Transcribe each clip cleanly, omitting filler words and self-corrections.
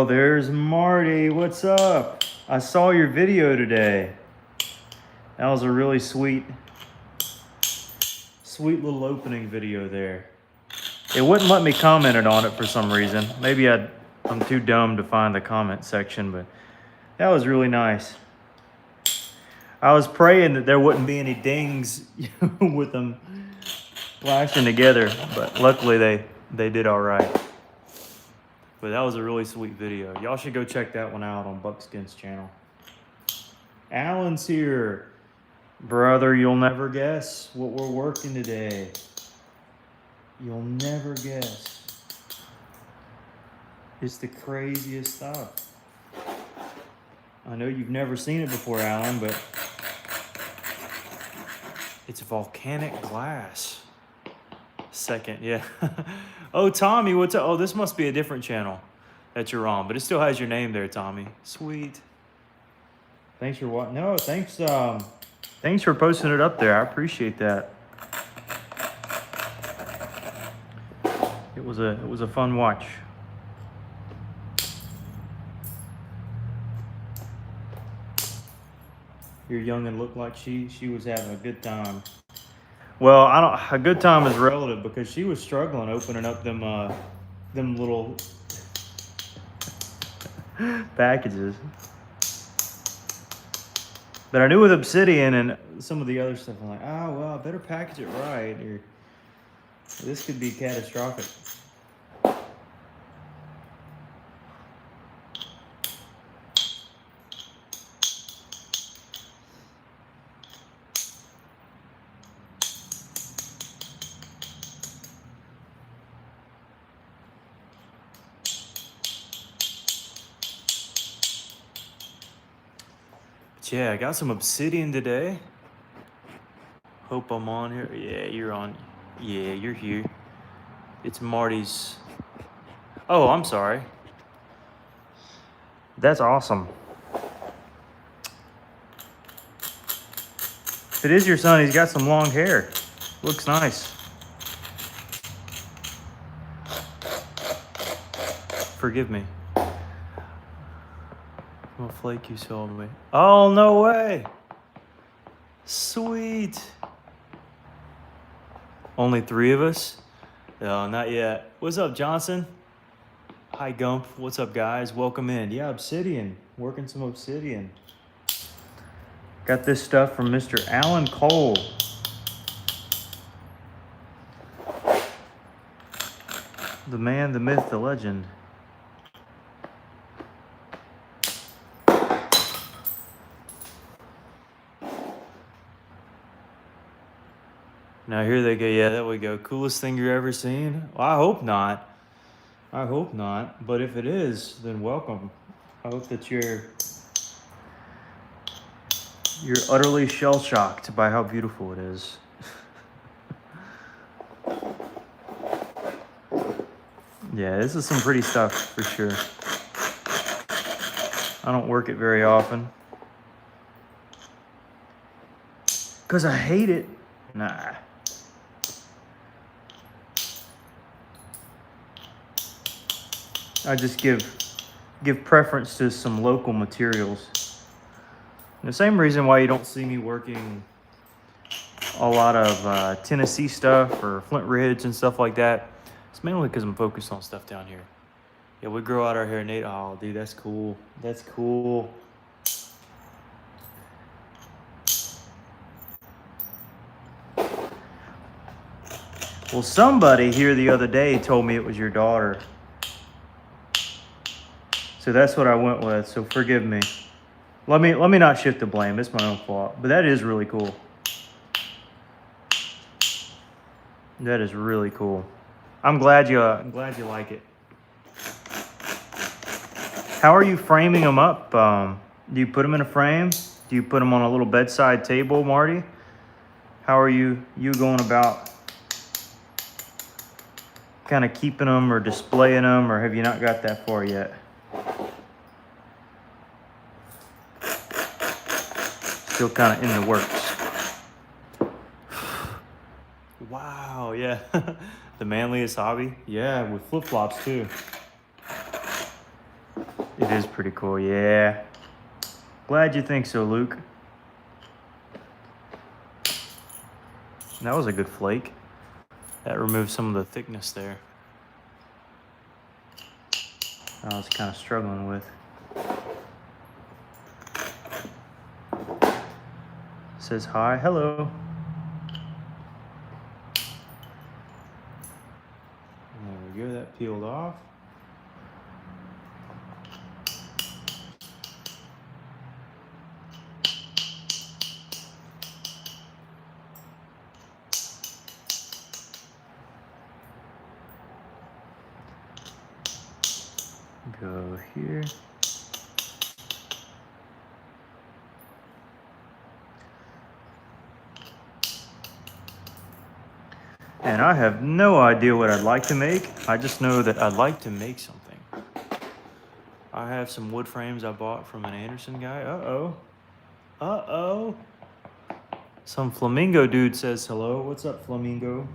Well, there's Marty. What's up? I saw your video today. That was a really sweet little opening video there. It wouldn't let me comment on it for some reason. Maybe I'm too dumb to find the comment section, but that was really nice. I was praying that there wouldn't be any dings with them flashing together, but luckily they did all right. But that was a really sweet video. Y'all should go check that one out on Buckskin's channel. Alan's here. Brother, you'll never guess what we're working today. You'll never guess. It's the craziest stuff. I know you've never seen it before, Alan, but it's volcanic glass. Second, yeah. Oh, Tommy, what's up? Oh, this must be a different channel that you're on, but it still has your name there, Tommy. Sweet. Thanks for what? No, thanks. Thanks for posting it up there. I appreciate that. It was a fun watch. You're young and look like she was having a good time. Well, a good time is relative because she was struggling opening up them little packages. But I knew with Obsidian and some of the other stuff, I'm like, oh, well, I better package it right, or this could be catastrophic. Yeah, I got some Obsidian today. Hope I'm on here. Yeah, you're on. Yeah, you're here. It's Marty's. Oh, I'm sorry. That's awesome. If it is your son, he's got some long hair. Looks nice. Forgive me. Flake you sold me. Oh, no way. Sweet. Only 3 of us? No, not yet. What's up, Johnson? Hi, Gump. What's up, guys? Welcome in. Yeah, Obsidian. Working some Obsidian. Got this stuff from Mr. Alan Cole. The man, the myth, the legend. Now here they go. Yeah, there we go. Coolest thing you've ever seen? Well, I hope not. I hope not. But if it is, then welcome. I hope that you're utterly shell-shocked by how beautiful it is. Yeah, this is some pretty stuff for sure. I don't work it very often. 'Cause I hate it. Nah. I just give preference to some local materials. And the same reason why you don't see me working a lot of Tennessee stuff or Flint Ridge and stuff like that. It's mainly because I'm focused on stuff down here. Yeah, we grow out our hair, Nate. Oh, dude, that's cool. That's cool. Well, somebody here the other day told me it was your daughter. So that's what I went with, so forgive me. Let me not shift the blame, it's my own fault. But that is really cool. That is really cool. I'm glad you like it. How are you framing them up? Do you put them in a frame? Do you put them on a little bedside table, Marty? How are you going about kind of keeping them or displaying them, or have you not got that far yet? Still kind of in the works. Wow, yeah. The manliest hobby? Yeah, with flip-flops too. is pretty cool, yeah. Glad you think so, Luke. That was a good flake. That removed some of the thickness there. I was kind of struggling with. Says hi, hello. There we go, that peeled off. Go here. And I have no idea what I'd like to make. I just know that I'd like to make something. I have some wood frames I bought from an Anderson guy. Uh-oh. Uh-oh. Some flamingo dude says hello. What's up, flamingo?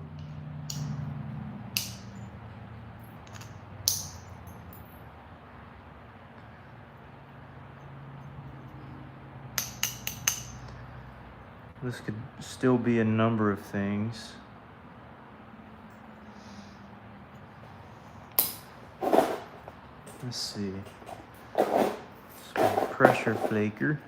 This could still be a number of things. Let's see. Some pressure flaker.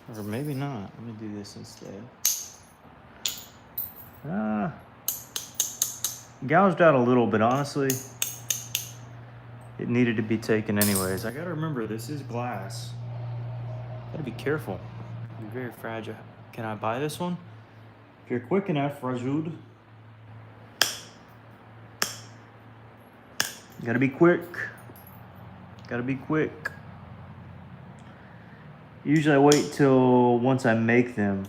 Or maybe not. Let me do this instead. Gouged out a little bit, honestly. It needed to be taken anyways. I gotta remember, this is glass. Gotta be careful. You're very fragile. Can I buy this one? If you're quick enough, Rajud. Gotta be quick. Gotta be quick. Usually I wait till once I make them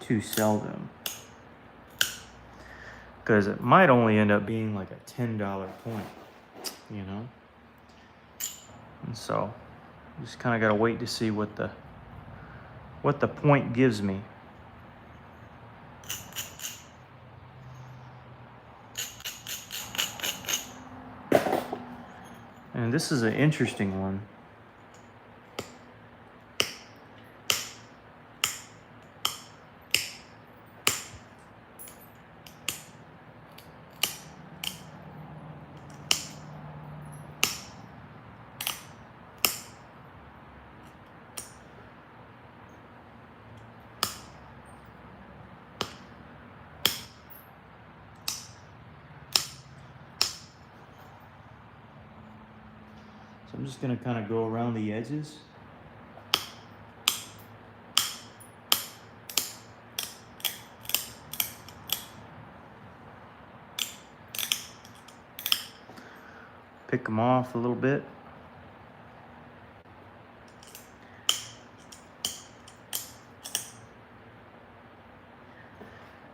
to sell them. Because it might only end up being like a $10 point, you know? And so, just kind of got to wait to see what the point gives me. And this is an interesting one. I'm just gonna kind of go around the edges. Pick them off a little bit.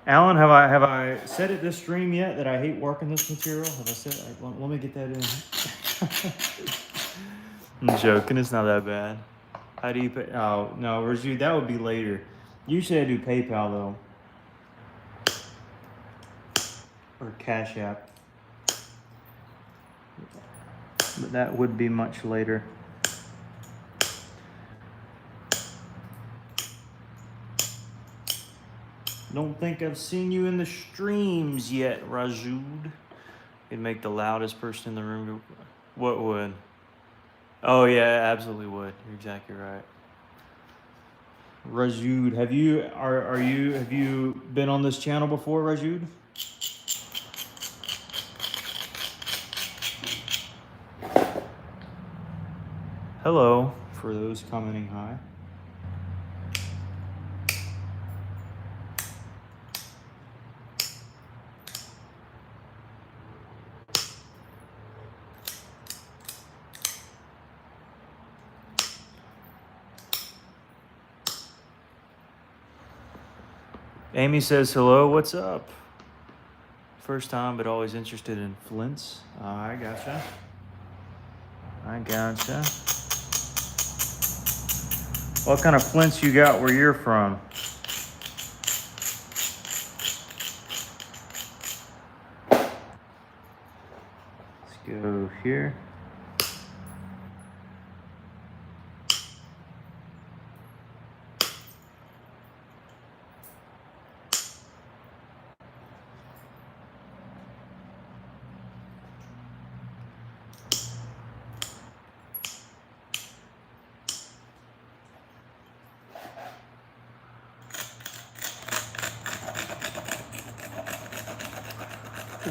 Alan, have I said it this stream yet that I hate working this material? Have I said? Let me get that in. I'm joking, it's not that bad. How do you pay? Oh, no, Raju, that would be later. Usually I do PayPal though. Or Cash App. But that would be much later. Don't think I've seen you in the streams yet, Rajud. You'd make the loudest person in the room go, what would? Oh yeah, absolutely would. You're exactly right. Rajud, have you been on this channel before, Rajud? Hello, for those commenting hi. Amy says hello, what's up? First time, but always interested in flints. I gotcha. I gotcha. What kind of flints you got where you're from? Let's go here.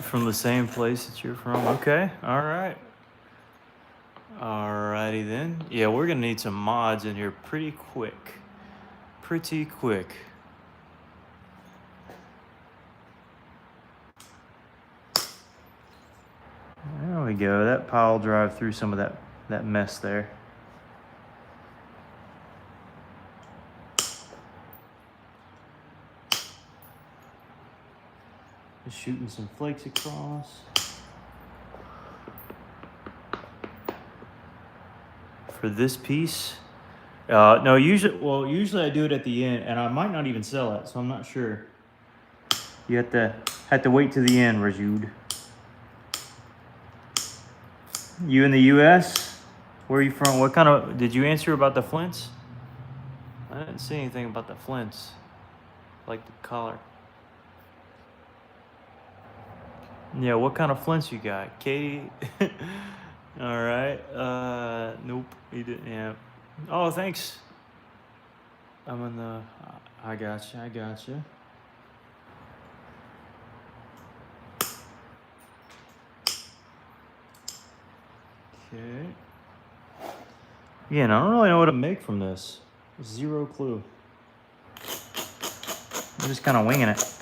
From the same place that you're from. Okay, all right. Alrighty then. Yeah, we're gonna need some mods in here pretty quick. Pretty quick. There we go. That pile drive through some of that mess there. Just shooting some flakes across. For this piece, no, usually I do it at the end, and I might not even sell it, so I'm not sure. You have to wait to the end, Rajud. You in the U.S.? Where are you from? What kind of, did you answer about the flints? I didn't see anything about the flints, like the collar. Yeah, what kind of flints you got, Katie? All right. Nope, he didn't. Yeah. Oh, thanks. I'm in the. I gotcha. Okay. Again, I don't really know what to make from this. Zero clue. I'm just kind of winging it.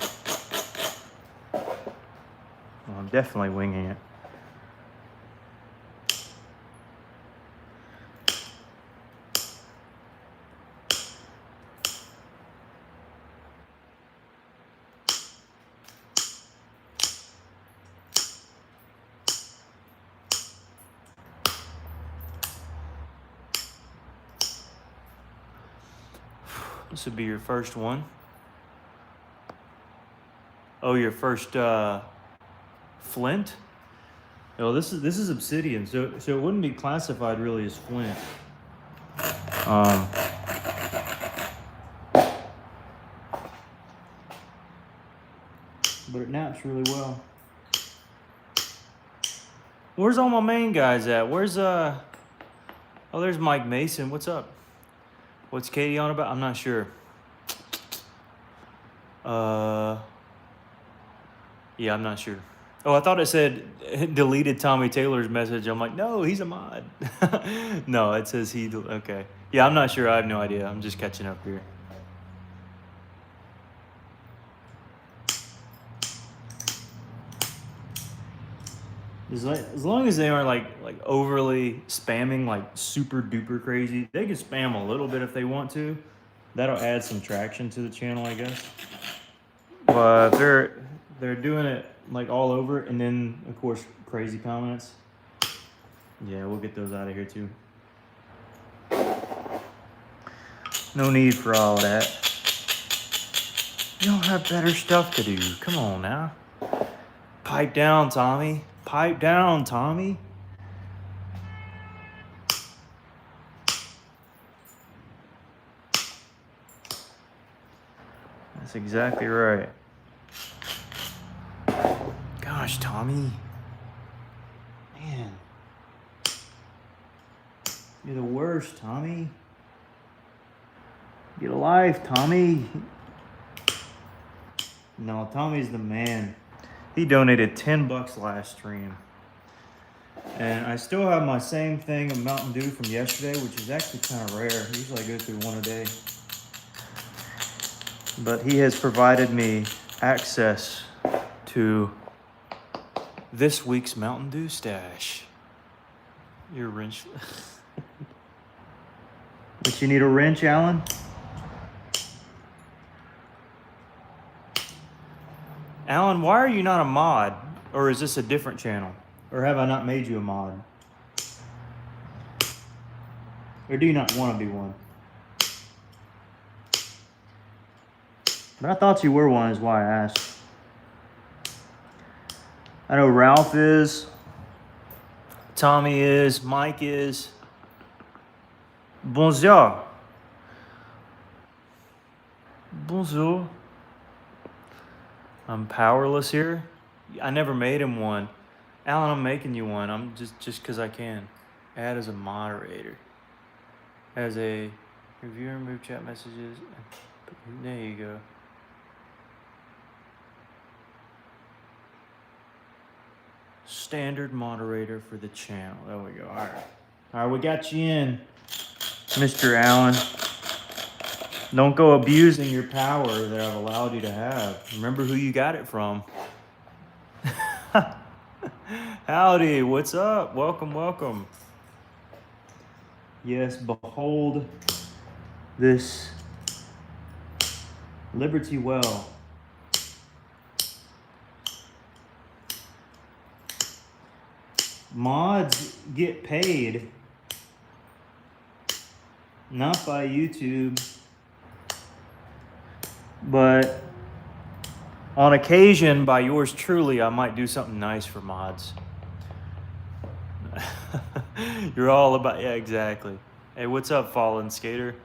Well, I'm definitely winging it. This would be your first one. Oh, your first flint? Oh, this is obsidian, so it wouldn't be classified really as flint. But it naps really well. Where's all my main guys at? Where's oh, there's Mike Mason. What's up? What's Katie on about? I'm not sure. Yeah, I'm not sure. Oh, I thought it said it deleted Tommy Taylor's message. I'm like, no, he's a mod. No, it says okay. Yeah, I'm not sure. I have no idea. I'm just catching up here. As long as they aren't like overly spamming, like super duper crazy. They can spam a little bit if they want to. That'll add some traction to the channel, I guess. But if they're doing it like all over, and then of course crazy comments. Yeah, we'll get those out of here too. No need for all that. You don't have better stuff to do. Come on now. Pipe down, Tommy. Pipe down, Tommy. That's exactly right. Gosh, Tommy. Man. You're the worst, Tommy. Get a life, Tommy. No, Tommy's the man. He donated $10 last stream. And I still have my same thing of Mountain Dew from yesterday, which is actually kind of rare. Usually I go through one a day. But he has provided me access to this week's Mountain Dew stash. Your wrench. But you need a wrench, Alan? Alan, why are you not a mod? Or is this a different channel? Or have I not made you a mod? Or do you not want to be one? But I thought you were one, is why I asked. I know Ralph is. Tommy is. Mike is. Bonjour. Bonjour. I'm powerless here. I never made him one. Alan, I'm making you one. I'm just because I can. Add as a moderator. As a review and remove chat messages. There you go. Standard moderator for the channel. There we go. All right. All right, we got you in, Mr. Allen. Don't go abusing your power that I've allowed you to have. Remember who you got it from. Howdy, what's up? Welcome, welcome. Yes, behold this Liberty Well. Mods get paid, not by YouTube, but on occasion by yours truly. I might do something nice for mods. You're all about, yeah, exactly. Hey, what's up, Fallen Skater?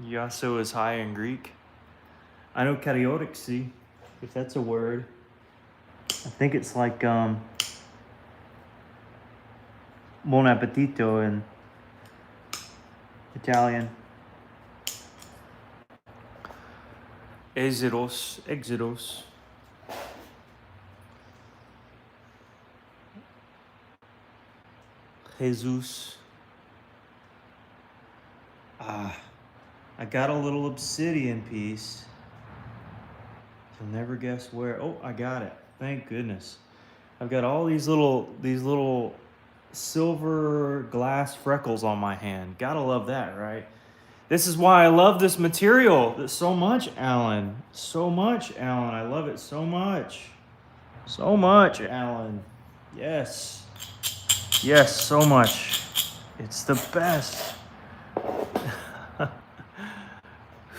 Yasso is high in Greek. I know karaoke, if that's a word. I think it's like buon appetito in Italian. Exidos, exidos. Jesus. I got a little obsidian piece. You'll never guess where. Oh, I got it. Thank goodness. I've got all these little silver glass freckles on my hand. Gotta love that, right? This is why I love this material so much, Alan. So much, Alan. I love it so much. So much, Alan. Yes. Yes, so much. It's the best.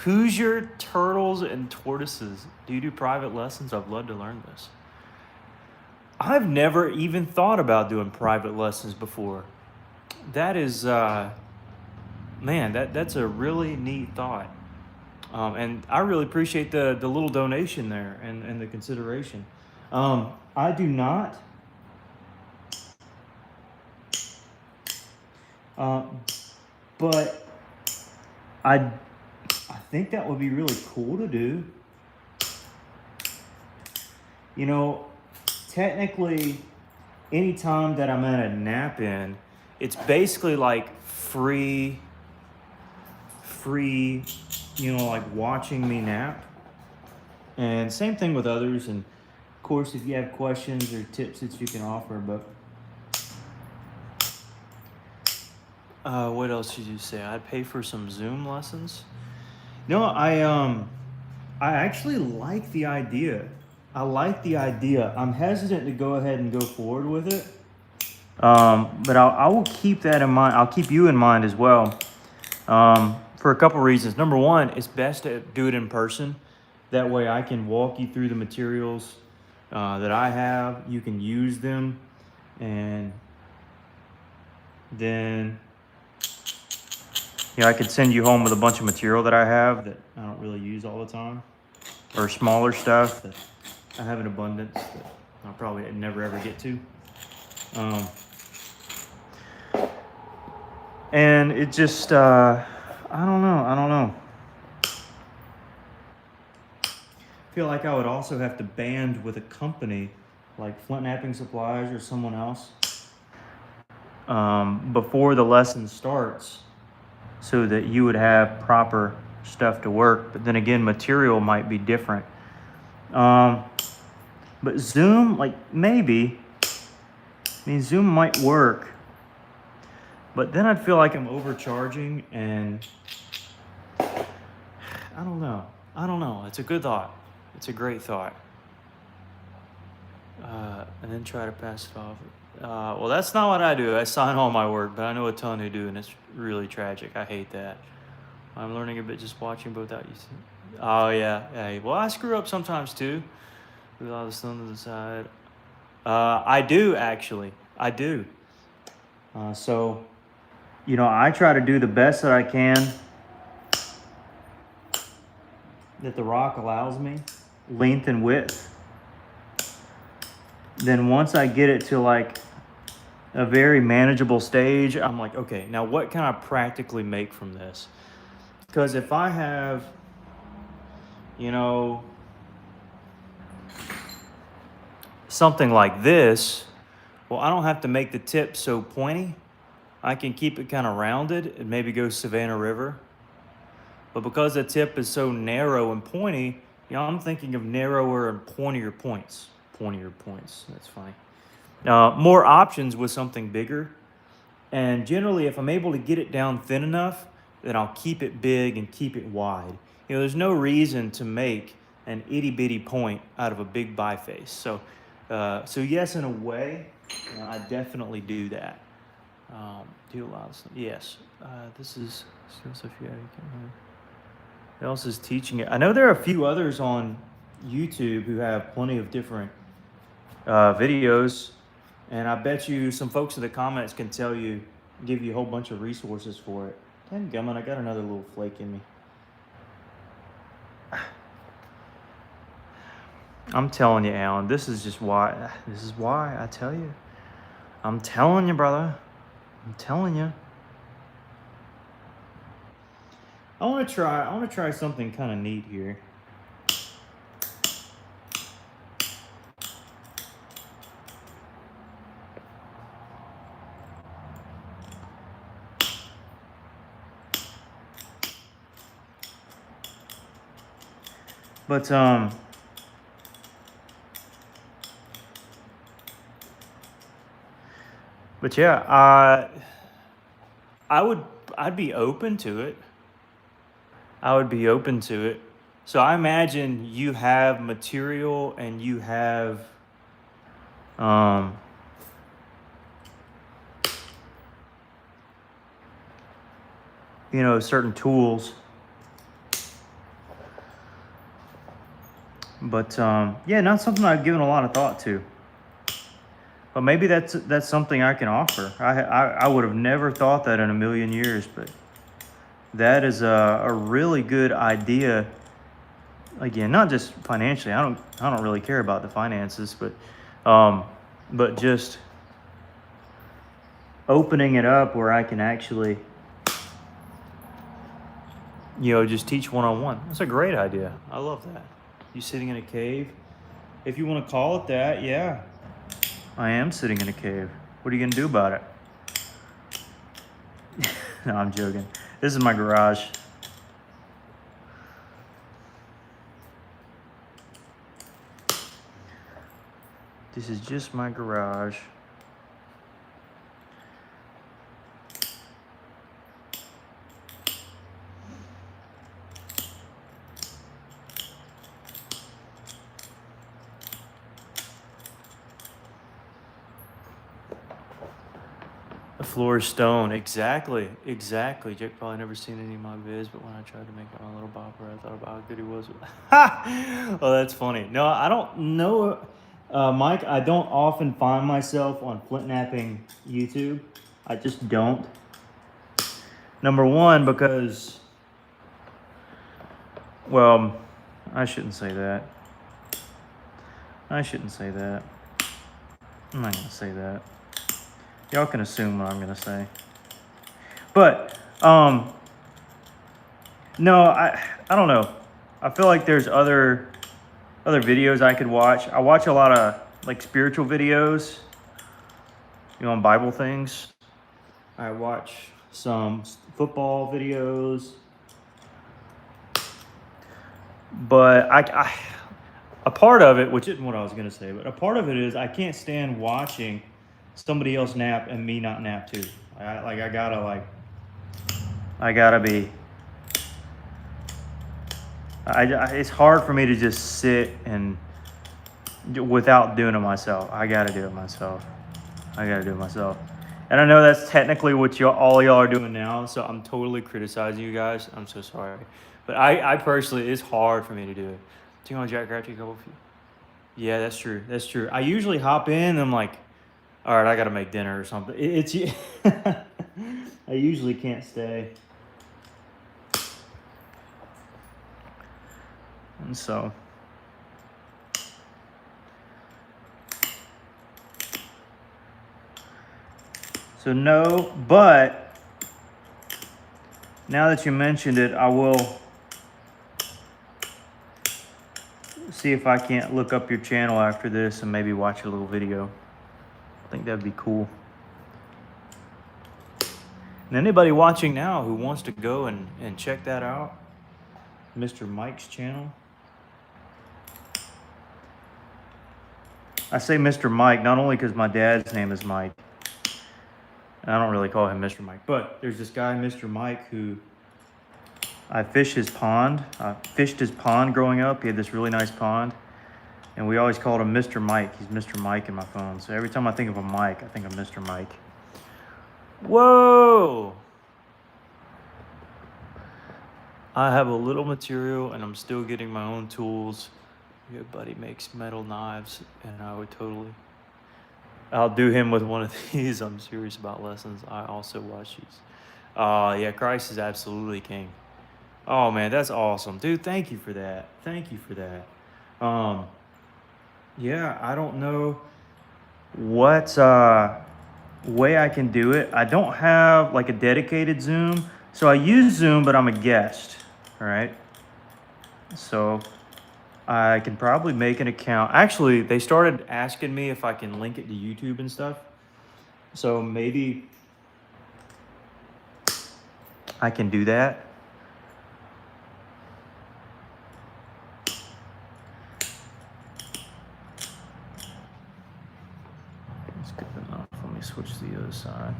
Hoosier turtles and tortoises. Do you do private lessons? I'd love to learn this. I've never even thought about doing private lessons before. That is, man, that's a really neat thought. And I really appreciate the little donation there and the consideration. I do not. But I think that would be really cool to do. You know, technically, anytime that I'm at a nap in, it's basically like free, you know, like watching me nap. And same thing with others. And of course, if you have questions or tips that you can offer, but what else did you say? I'd pay for some Zoom lessons. No, I actually like the idea. I like the idea. I'm hesitant to go ahead and go forward with it. But I will keep that in mind. I'll keep you in mind as well. For a couple reasons. Number one, it's best to do it in person. That way I can walk you through the materials that I have. You can use them. And then, you know, I could send you home with a bunch of material that I have that I don't really use all the time. Or smaller stuff that I have in abundance that I'll probably never ever get to. And it just, I don't know. I feel like I would also have to band with a company like Flint Knapping Supplies or someone else before the lesson starts so that you would have proper stuff to work. But then again, material might be different. But Zoom, like maybe, I mean, Zoom might work, but then I'd feel like I'm overcharging and I don't know. It's a good thought. It's a great thought. And then try to pass it off. Well, that's not what I do. I sign all my work, but I know a ton who do, and it's really tragic. I hate that. I'm learning a bit just watching both out. Oh yeah, hey. Well, I screw up sometimes too. With all the sun to the side. I do actually. I do. So, you know, I try to do the best that I can that the rock allows me, length and width. Then once I get it to like a very manageable stage, I'm like, okay, now what can I practically make from this? Because if I have, you know, something like this, well, I don't have to make the tip so pointy. I can keep it kind of rounded and maybe go Savannah River. But because the tip is so narrow and pointy, you know, I'm thinking of narrower and pointier points. Pointier points, that's funny. More options with something bigger. And generally, if I'm able to get it down thin enough, then I'll keep it big and keep it wide. You know, there's no reason to make an itty bitty point out of a big biface. So yes, in a way, I definitely do that. Do a lot of stuff. Yes, this is still Sophia. Who else is teaching it? I know there are a few others on YouTube who have plenty of different videos, and I bet you some folks in the comments can tell you, give you a whole bunch of resources for it. Dang gummit, I got another little flake in me. I'm telling you, Alan, this is why I tell you. I'm telling you, brother. I'm telling you. I want to try something kind of neat here. But yeah, I'd be open to it. I would be open to it. So I imagine you have material and you have you know, certain tools. But yeah, not something I've given a lot of thought to. But maybe that's something I can offer. I would have never thought that in a million years, but that is a really good idea. Again, not just financially. I don't really care about the finances, but just opening it up where I can actually, you know, just teach one-on-one. That's a great idea. I love that. You sitting in a cave? If you want to call it that, yeah. I am sitting in a cave. What are you going to do about it? No, I'm joking. This is my garage. This is just my garage. The floor is stone. Exactly. Jake probably never seen any of my vids, but when I tried to make my little bopper, I thought about how good he was. Oh, that's funny. No, I don't know, Mike. I don't often find myself on flint knapping YouTube. I just don't. Number one, because, well, I shouldn't say that. I'm not gonna say that. Y'all can assume what I'm gonna say. But no, I don't know. I feel like there's other videos I could watch. I watch a lot of like spiritual videos, you know, on Bible things. I watch some football videos. But a part of it, which isn't what I was gonna say, but a part of it is I can't stand watching somebody else nap and me not nap too. I gotta be. It's hard for me to just sit and without doing it myself. I gotta do it myself. And I know that's technically what all y'all are doing now, so I'm totally criticizing you guys. I'm so sorry. But I personally, it's hard for me to do it. Do you want Jack Crafty a couple few? Yeah, that's true. That's true. I usually hop in and I'm like, all right, I got to make dinner or something. It's I usually can't stay. And so no, but now that you mentioned it, I will see if I can't look up your channel after this and maybe watch a little video. I think that'd be cool. And anybody watching now who wants to go and check that out, Mr. Mike's channel. I say Mr. Mike not only because my dad's name is Mike. I don't really call him Mr. Mike, but there's this guy, Mr. Mike, who I fished his pond. I fished his pond growing up. He had this really nice pond, and we always called him Mr. Mike. He's Mr. Mike in my phone. So every time I think of a Mike, I think of Mr. Mike. Whoa! I have a little material, and I'm still getting my own tools. Your buddy makes metal knives, and I'll do him with one of these. I'm serious about lessons. I also watch these. Yeah, Christ is absolutely king. Oh man, that's awesome. Dude, thank you for that. Thank you for that. Yeah, I don't know what way I can do it. I don't have like a dedicated Zoom. So I use Zoom, but I'm a guest, all right? So I can probably make an account. Actually, they started asking me if I can link it to YouTube and stuff. So maybe I can do that. That's good enough. Let me switch to the other side.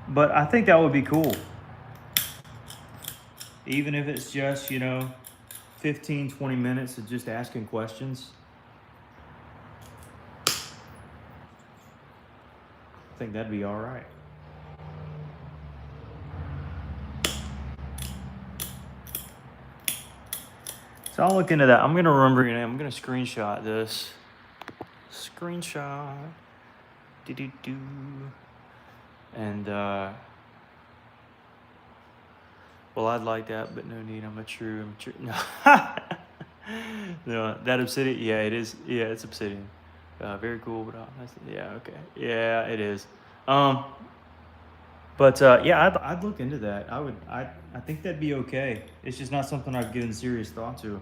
But I think that would be cool. Even if it's just, 15, 20 minutes of just asking questions. I think that'd be all right. So I'll look into that. I'm going to remember your name. I'm going to screenshot this. Screenshot. Do-do-do. And, well, I'd like that, but no need. I'm mature. No. No, that Obsidian, yeah, it is. Yeah, it's Obsidian. Very cool, but yeah, okay. Yeah, it is. But yeah, I'd look into that. I think that'd be okay. It's just not something I've given serious thought to.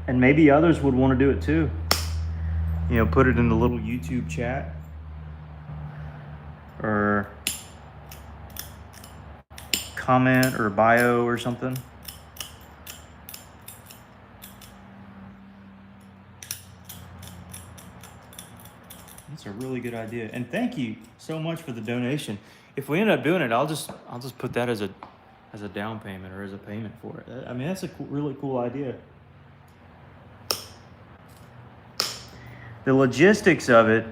And maybe others would want to do it too. Put it in the little YouTube chat. Or comment or bio or something. That's a really good idea. And thank you so much for the donation. If we end up doing it, I'll just put that as a down payment or as a payment for it. I mean, that's a really cool idea. The logistics of it,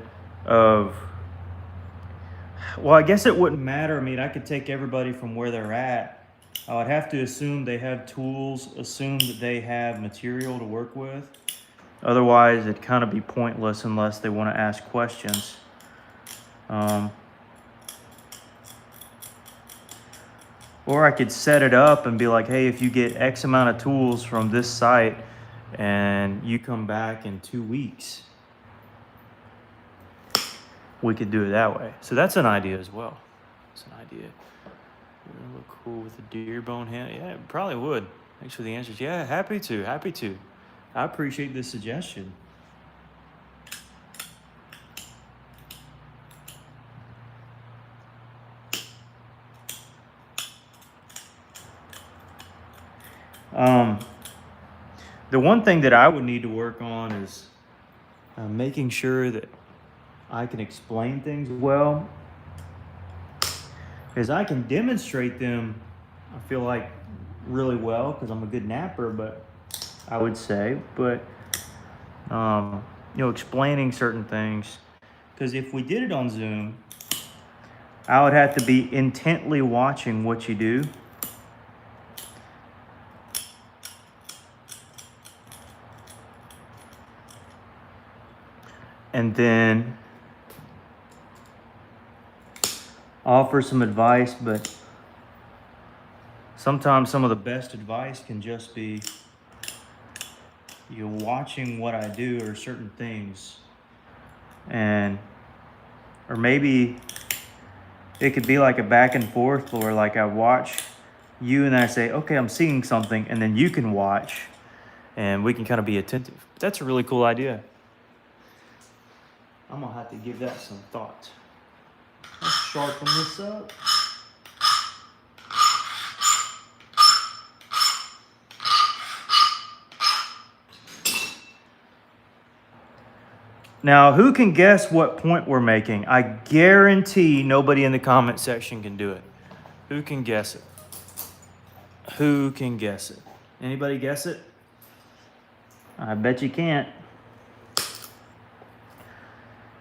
well, I guess it wouldn't matter. I mean, I could take everybody from where they're at. I would have to assume they have tools, assume that they have material to work with. Otherwise, it'd kind of be pointless unless they want to ask questions. Or I could set it up and be like, hey, if you get X amount of tools from this site and you come back in 2 weeks, we could do it that way. So that's an idea as well. It's an idea. It would look cool with a deer bone hand. Yeah, it probably would. Thanks for the answers. Yeah, happy to. I appreciate this suggestion. The one thing that I would need to work on is making sure that I can explain things well, because I can demonstrate them. I feel like really well because I'm a good napper, but I would say, but you know, explaining certain things. Because if we did it on Zoom, I would have to be intently watching what you do. And then offer some advice, but sometimes some of the best advice can just be you watching what I do or certain things. And, or maybe it could be like a back and forth, or like I watch you and I say, okay, I'm seeing something, and then you can watch and we can kind of be attentive. That's a really cool idea. I'm gonna have to give that some thought. Let's sharpen this up. Now, who can guess what point we're making? I guarantee nobody in the comment section can do it. Who can guess it? Who can guess it? Anybody guess it? I bet you can't.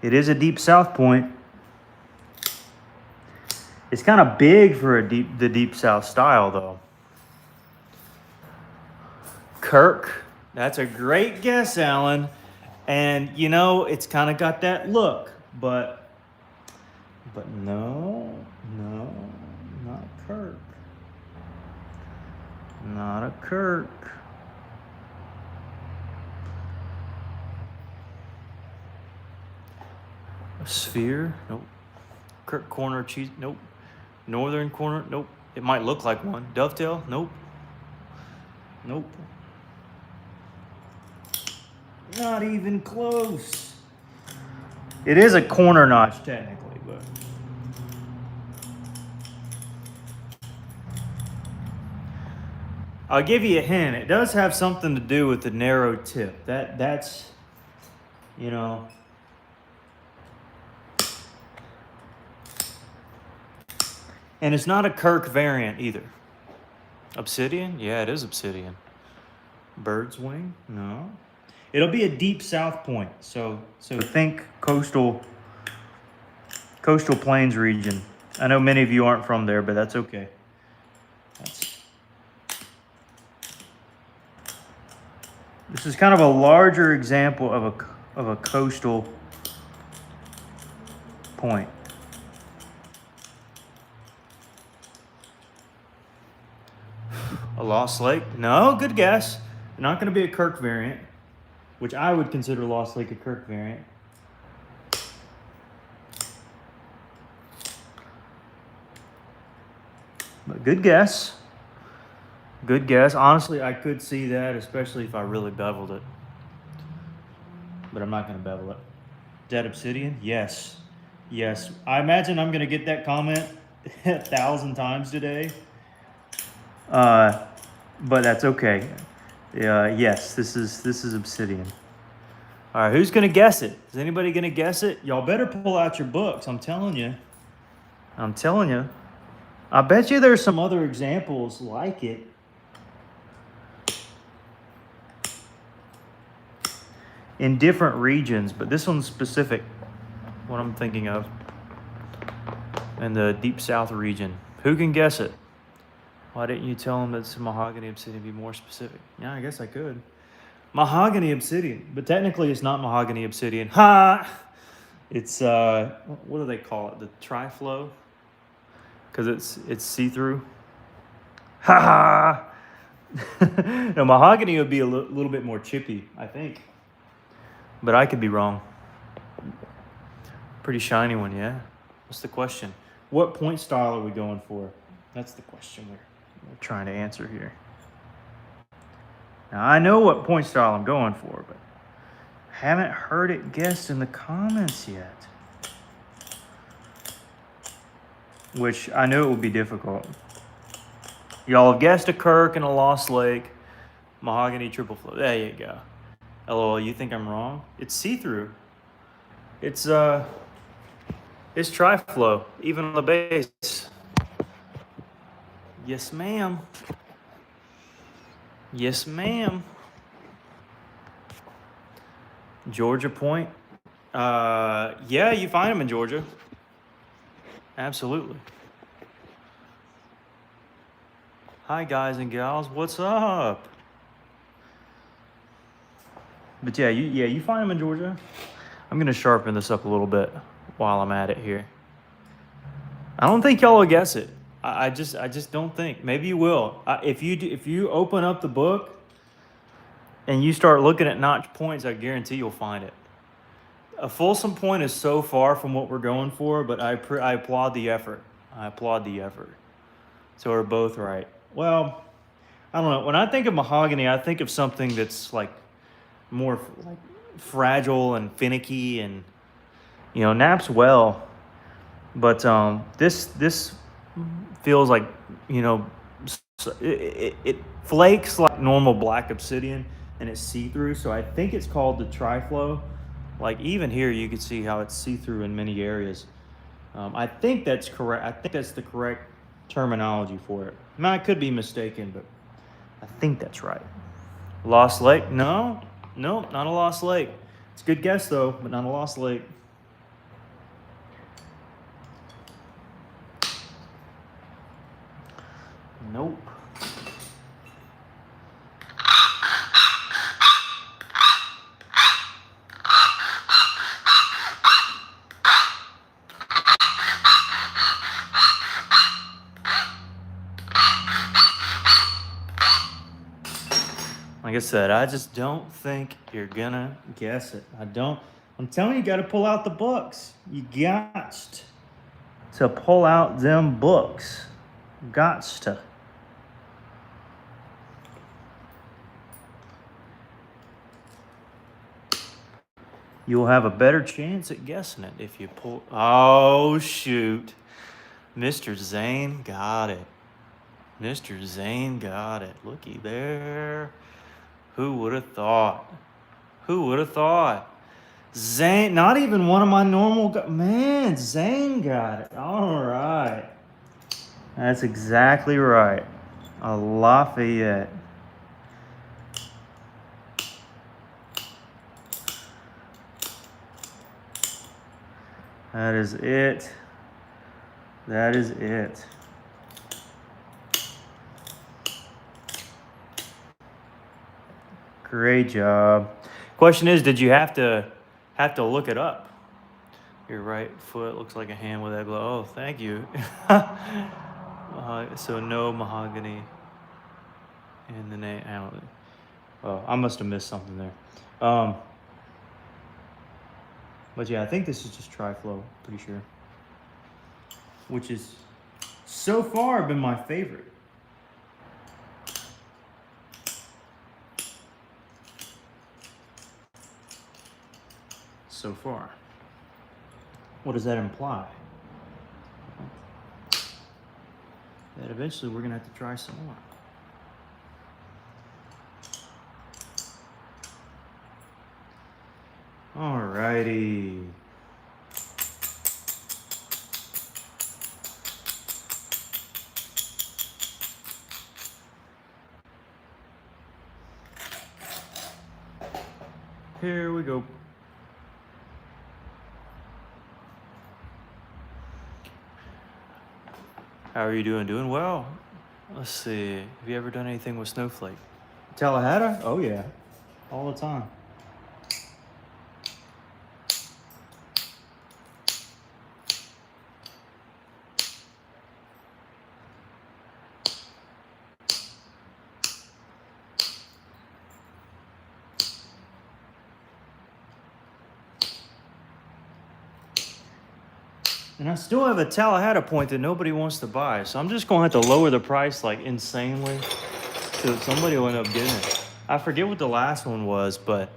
It is a deep south point. It's kind of big for the deep south style, though. Kirk, that's a great guess, Alan. And you know, it's kind of got that look, but no, not Kirk. Not a Kirk. A sphere? Nope. Kirk corner cheese? Nope. Northern corner? Nope. It might look like one. Dovetail? Nope. Nope. Not even close. It is a corner notch technically, but I'll give you a hint. It does have something to do with the narrow tip. That's you know. And it's not a Kirk variant either. Obsidian? Yeah, it is Obsidian. Bird's wing? No. It'll be a deep south point. So think coastal plains region. I know many of you aren't from there, but that's okay. This is kind of a larger example of a coastal point. A Lost Lake? No, good guess. Not going to be a Kirk variant, which I would consider Lost Lake a Kirk variant. But good guess. Good guess. Honestly, I could see that, especially if I really beveled it. But I'm not going to bevel it. Dead Obsidian? Yes. Yes. I imagine I'm going to get that comment 1,000 times today. But that's okay. Yes, this is Obsidian. All right, who's going to guess it? Is anybody going to guess it? Y'all better pull out your books. I'm telling you. I bet you there's some other examples like it. In different regions, but this one's specific. What I'm thinking of. In the deep south region. Who can guess it? Why didn't you tell them that it's mahogany obsidian? Be more specific. Yeah, I guess I could. Mahogany obsidian, but technically it's not mahogany obsidian. Ha! It's what do they call it? The triflow, because it's see-through. Ha ha! No, mahogany would be a little bit more chippy, I think, but I could be wrong. Pretty shiny one, yeah. What's the question? What point style are we going for? That's the question we're trying to answer here. Now, I know what point style I'm going for, but haven't heard it guessed in the comments yet. Which I knew it would be difficult. Y'all have guessed a Kirk and a Lost Lake. Mahogany triple flow. There you go. LOL, you think I'm wrong? It's see-through. It's triflow, even on the base. Yes, ma'am. Yes, ma'am. Georgia Point. Yeah, you find them in Georgia. Absolutely. Hi, guys and gals. What's up? But yeah, you find them in Georgia. I'm gonna sharpen this up a little bit while I'm at it here. I don't think y'all will guess it. I just don't think. Maybe you will. If you open up the book and you start looking at notch points, I guarantee you'll find it. A Folsom point is so far from what we're going for, but I applaud the effort. I applaud the effort. So we're both right. Well, I don't know. When I think of mahogany, I think of something that's like more like fragile and finicky, and naps well. But this feels like it flakes like normal black obsidian, and it's see-through. So I think it's called the triflow. Like even here, you can see how it's see-through in many areas. I think that's correct. I think that's the correct terminology for it. I could be mistaken, but I think that's right. Lost Lake? No, not a Lost Lake. It's a good guess though, but not a Lost Lake. Nope. Like I said, I just don't think you're gonna guess it. I don't. I'm telling you, you gotta pull out the books. You got to pull out them books. Gots to. You'll have a better chance at guessing it if you pull. Oh, shoot. Mr. Zane got it. Mr. Zane got it. Looky there. Who would have thought? Who would have thought? Zane, not even one of my normal guys. Man, Zane got it. All right. That's exactly right. A Lafayette. That is it. That is it. Great job. Question is, did you have to look it up? Your right foot looks like a hand with that glove. Oh, thank you. So no mahogany in the name. I must have missed something there. But yeah, I think this is just triflow, pretty sure. Which is so far been my favorite. So far. What does that imply? That eventually we're gonna have to try some more. Alrighty. Here we go. How are you doing? Doing well. Let's see. Have you ever done anything with Snowflake? Tallahassee? Oh yeah. All the time. And I still have a Tallahassee point that nobody wants to buy. So I'm just going to have to lower the price like insanely. So somebody will end up getting it. I forget what the last one was, but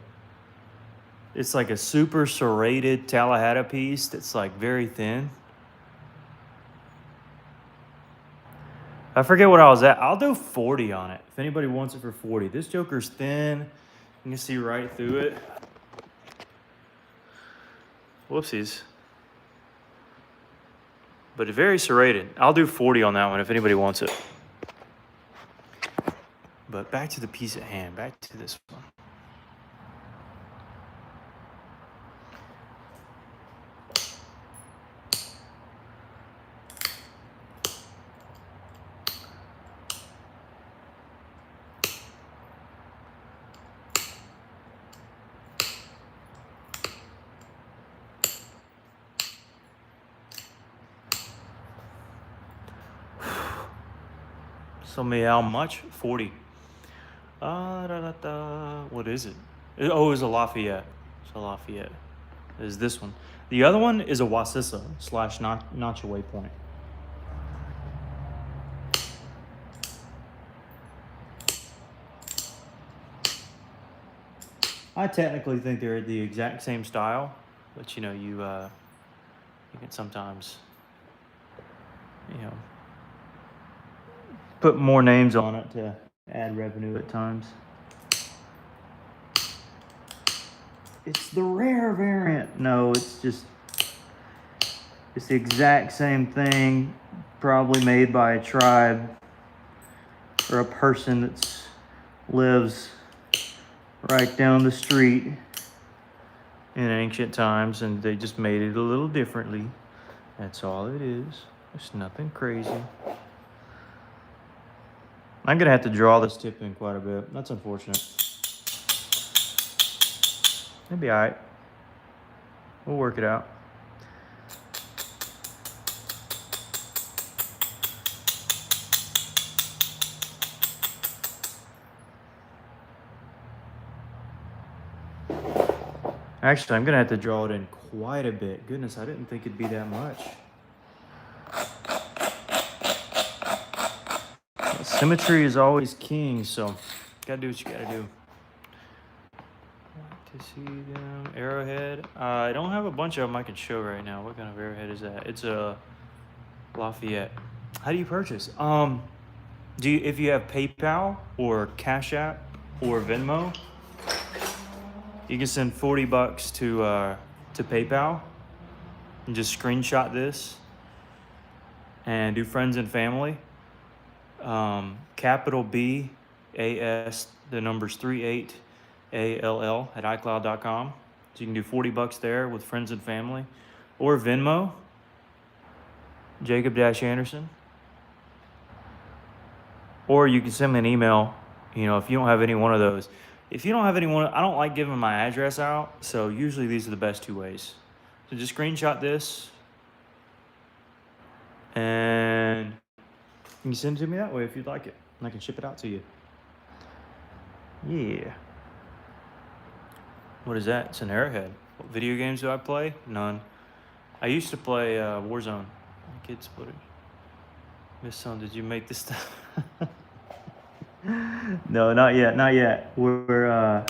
it's like a super serrated Tallahassee piece that's like very thin. I forget what I was at. I'll do 40 on it if anybody wants it for 40. This joker's thin. You can see right through it. Whoopsies. But it's very serrated. I'll do 40 on that one if anybody wants it. But back to the piece at hand, back to this one. So me, how much? 40. What is it? Oh, it's a Lafayette. It's a Lafayette. Is this one? The other one is a Wasissa / Notch Waypoint. I technically think they're the exact same style, but you know, you can sometimes, you know, put more names on it to add revenue at times. It's the rare variant. No, it's the exact same thing, probably made by a tribe or a person that lives right down the street in ancient times, and they just made it a little differently. That's all it is. It's nothing crazy. I'm gonna have to draw this tip in quite a bit. That's unfortunate. It'll be all right. We'll work it out. Actually, I'm gonna have to draw it in quite a bit. Goodness, I didn't think it'd be that much. Symmetry is always king, so gotta do what you gotta do. To see them. Arrowhead. I don't have a bunch of them I can show right now. What kind of arrowhead is that? It's a Lafayette. How do you purchase? If you have PayPal or Cash App or Venmo, you can send $40 to PayPal and just screenshot this and do friends and family. Capital B AS, the numbers 38ALL at iCloud.com. So you can do $40 there with friends and family, or Venmo, Jacob-Anderson. Or you can send me an email, you know, if you don't have any one of those. If you don't have anyone, I don't like giving my address out, so usually these are the best two ways. So just screenshot this, and you can send it to me that way if you'd like it, and I can ship it out to you. Yeah. What is that? It's an arrowhead. What video games do I play? None. I used to play Warzone. Kids put it. Miss Son, did you make this stuff? No, not yet, not yet. We're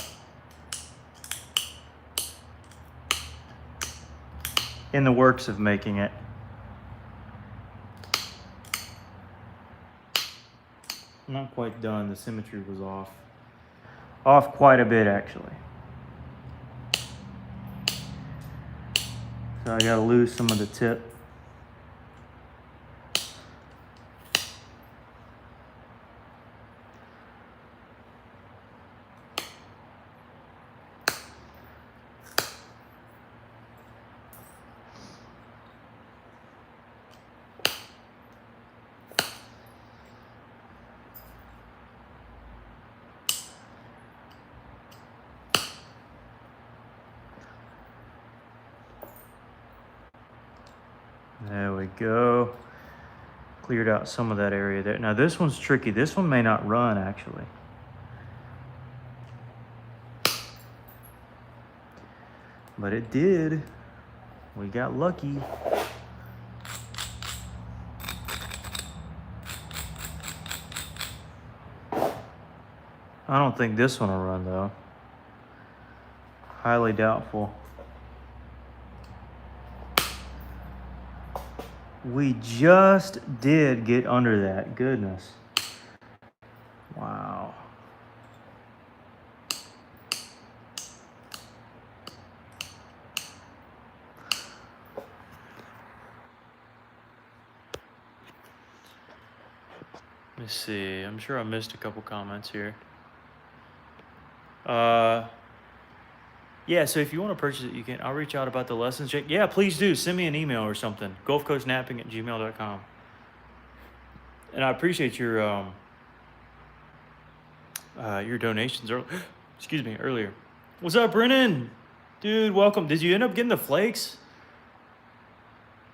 in the works of making it. Not quite done. The symmetry was off. Off quite a bit, actually. So I gotta lose some of the tip. There we go. Cleared out some of that area there. Now this one's tricky. This one may not run, actually. But it did. We got lucky. I don't think this one will run, though. Highly doubtful. We just did get under that. Goodness. Wow. Let's see. I'm sure I missed a couple comments here. Yeah, so if you want to purchase it, you can. I'll reach out about the lessons check. Yeah, please do. Send me an email or something. GulfCoastKnapping@gmail.com. And I appreciate your donations excuse me, earlier. What's up, Brennan? Dude, welcome. Did you end up getting the flakes?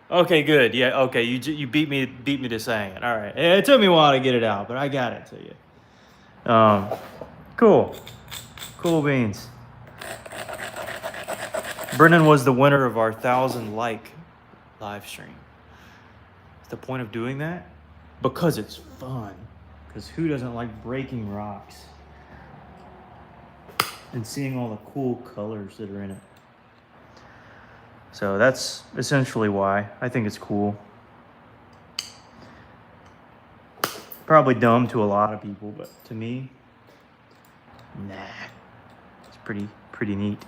Okay, good. Yeah, okay. You beat me to saying it. All right. Yeah, it took me a while to get it out, but I got it to you. Cool. Cool beans. Brennan was the winner of our 1,000 like live stream. What's the point of doing that? Because it's fun. Because who doesn't like breaking rocks and seeing all the cool colors that are in it? So that's essentially why I think it's cool. Probably dumb to a lot of people, but to me, nah, it's pretty neat.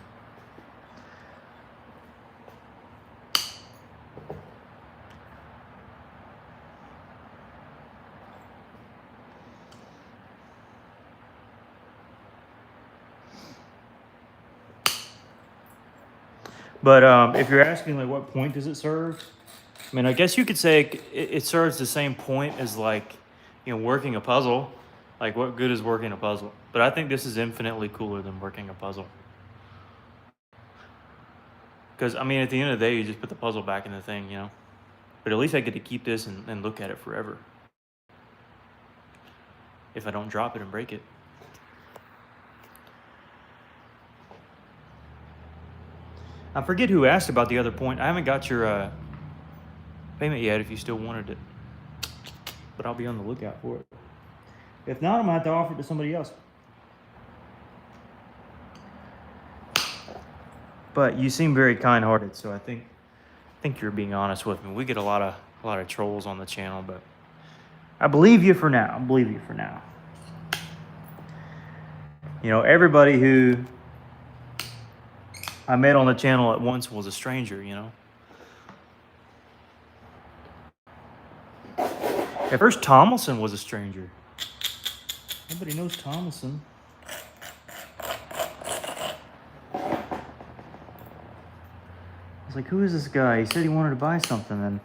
But if you're asking, like, what point does it serve? I mean, I guess you could say it serves the same point as, like, working a puzzle. Like, what good is working a puzzle? But I think this is infinitely cooler than working a puzzle. Because, I mean, at the end of the day, you just put the puzzle back in the thing, But at least I get to keep this and look at it forever. If I don't drop it and break it. I forget who asked about the other point. I haven't got your payment yet if you still wanted it. But I'll be on the lookout for it. If not, I'm going to have to offer it to somebody else. But you seem very kind-hearted, so I think you're being honest with me. We get a lot of trolls on the channel, but I believe you for now. Everybody who I met on the channel at once was a stranger, At first, Tomlinson was a stranger. Nobody knows Tomlinson. I was like, who is this guy? He said he wanted to buy something, and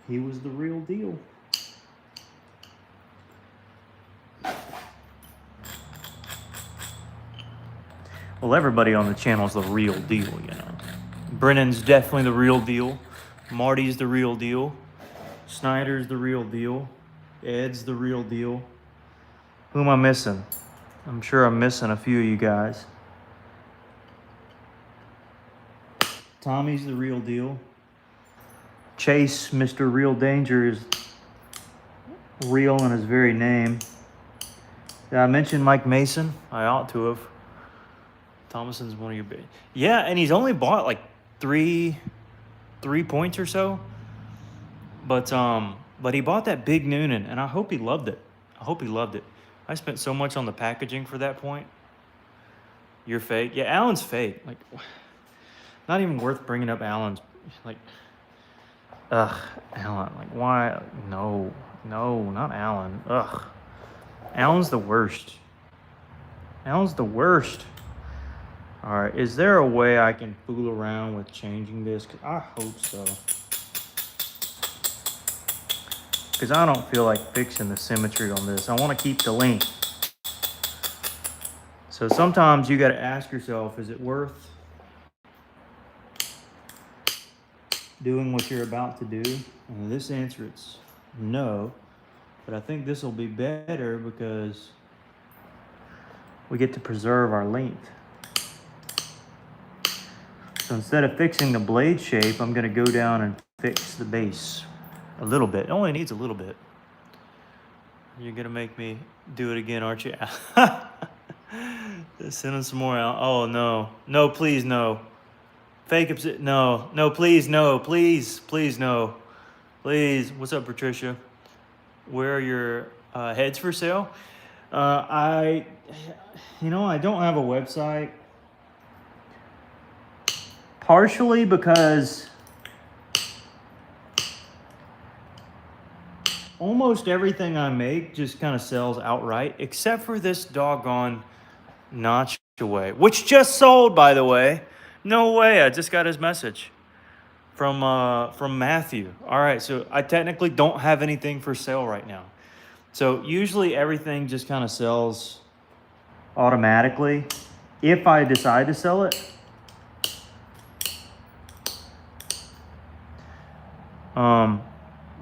he was the real deal. Well, everybody on the channel is the real deal, Brennan's definitely the real deal. Marty's the real deal. Snyder's the real deal. Ed's the real deal. Who am I missing? I'm sure I'm missing a few of you guys. Tommy's the real deal. Chase, Mr. Real Danger, is real in his very name. Did I mention Mike Mason? I ought to have. Thomason's one of your big. Yeah, and he's only bought like three points or so. But he bought that big Noonan, and I hope he loved it. I spent so much on the packaging for that point. You're fake. Yeah, Alan's fake. Like, not even worth bringing up Alan's. Like, Alan. Like, why? No, not Alan. Ugh. Alan's the worst. All right, is there a way I can fool around with changing this? Cause I hope so. Because I don't feel like fixing the symmetry on this. I want to keep the length. So sometimes you got to ask yourself, is it worth doing what you're about to do? And in this answer, it's no. But I think this will be better because we get to preserve our length. So instead of fixing the blade shape, I'm going to go down and fix the base a little bit. It only needs a little bit. You're going to make me do it again, aren't you? Send him some more out. Oh, no. No, please, no. Fake Obsidian. No, please, no. Please, no. Please. What's up, Patricia? Where are your heads for sale? I don't have a website. Partially because almost everything I make just kind of sells outright, except for this doggone notch away, which just sold, by the way. No way, I just got his message from Matthew. All right, so I technically don't have anything for sale right now. So usually everything just kind of sells automatically if I decide to sell it.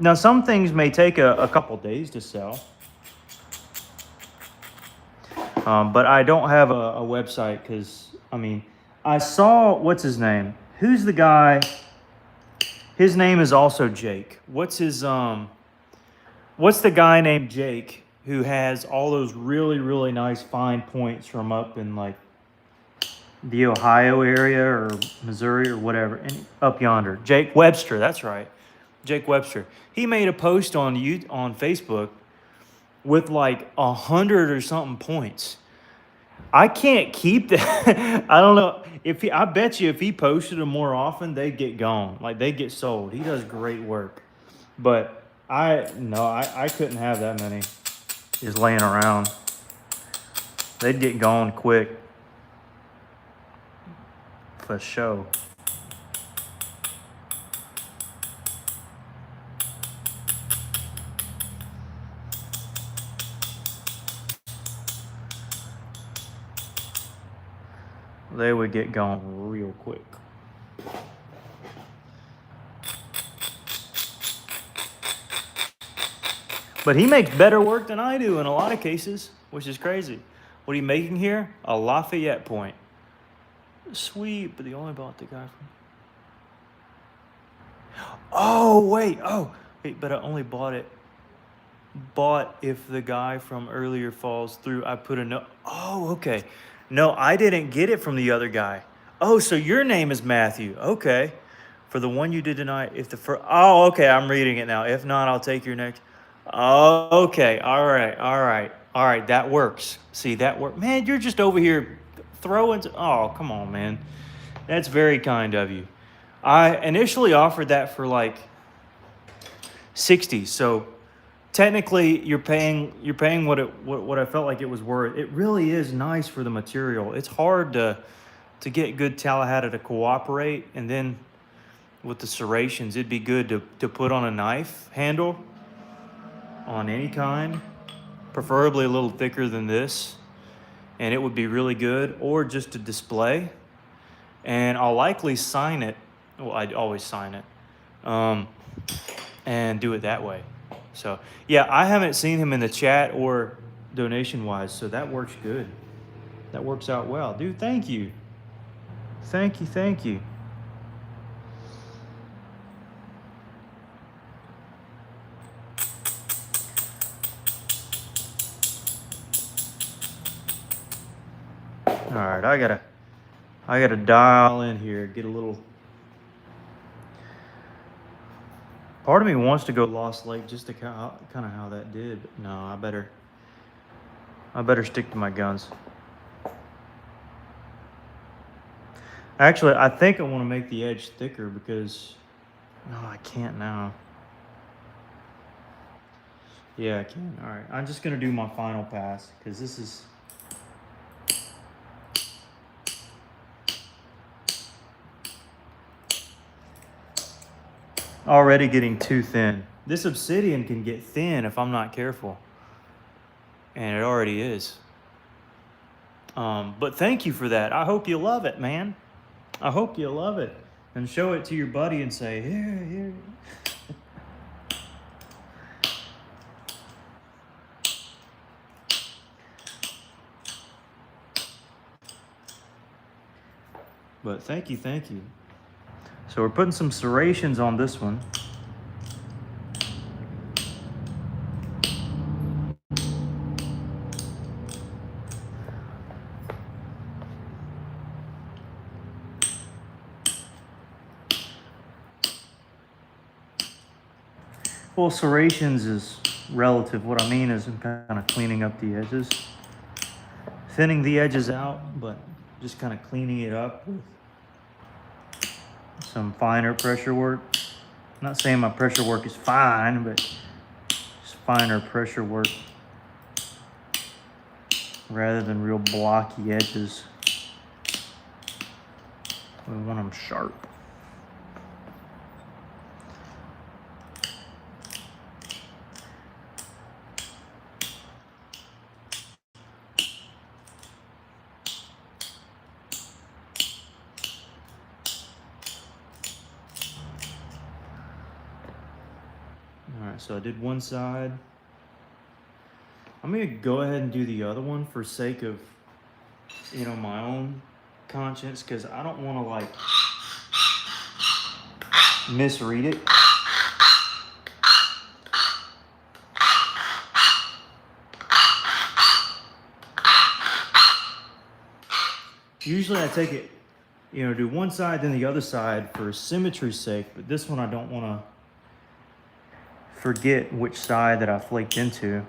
Now some things may take a couple days to sell, but I don't have a website because, I mean, I saw, what's his name? Who's the guy? His name is also Jake. What's the guy named Jake who has all those really, really nice fine points from up in like the Ohio area or Missouri or whatever, and up yonder? Jake Webster, that's right. Jake Webster. He made a post on Facebook with like 100 or something points. I can't keep that. I don't know I bet you if he posted them more often, they'd get gone. Like they'd get sold. He does great work, but I couldn't have that many just laying around. They'd get gone quick. For sure. They would get gone real quick. But he makes better work than I do in a lot of cases, which is crazy. What are you making here? A Lafayette point. Sweet, but they only bought the guy from... Oh, wait, but I only bought if the guy from earlier falls through. I put a note. Oh, okay. No, I didn't get it from the other guy. Oh, so your name is Matthew. Okay. For the one you did tonight, if the first... Oh, okay, I'm reading it now. If not, I'll take your next... Oh, okay. All right. That works. See, that work. Man, you're just over here throwing... Oh, come on, man. That's very kind of you. I initially offered that for like 60. So technically you're paying what I felt like it was worth. It really is nice for the material. It's hard to get good Tallahassee to cooperate, and then with the serrations, it'd be good to put on a knife handle on any kind, preferably a little thicker than this, and it would be really good, or just to display. And I'll likely sign it. Well, I'd always sign it, and do it that way. So yeah, I haven't seen him in the chat or donation wise, so that works good. That works out well, dude. Thank you. All right, I gotta dial in here, get a little... Part of me wants to go Lost Lake just to kind of how that did, but no, I better stick to my guns. Actually, I think I want to make the edge thicker because... No, I can't now. Yeah, I can. All right, I'm just gonna do my final pass because this is... already getting too thin. This Obsidian can get thin if I'm not careful. And it already is. But thank you for that. I hope you love it, man. I hope you love it. And show it to your buddy and say, here. But thank you. So we're putting some serrations on this one. Well, serrations is relative. What I mean is I'm kind of cleaning up the edges. Thinning the edges out, but just kind of cleaning it up with some finer pressure work. I'm not saying my pressure work is fine, but just finer pressure work rather than real blocky edges. We want them sharp. All right, so I did one side. I'm gonna go ahead and do the other one for sake of, you know, my own conscience, because I don't want to like misread it. Usually I take it, you know, do one side then the other side for symmetry's sake, but this one I don't want to forget which side that I flaked into.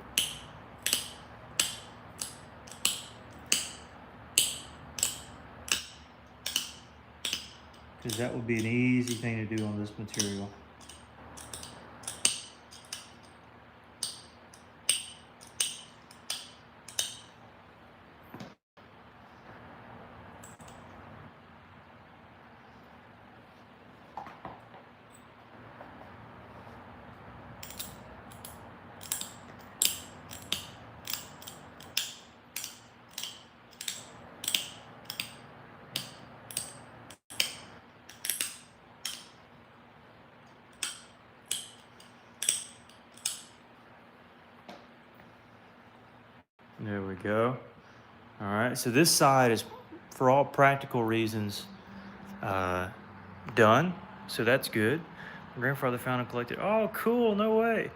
Because that would be an easy thing to do on this material. There we go. All right, so this side is, for all practical reasons, done. So that's good. My grandfather found and collected. Oh, cool, no way.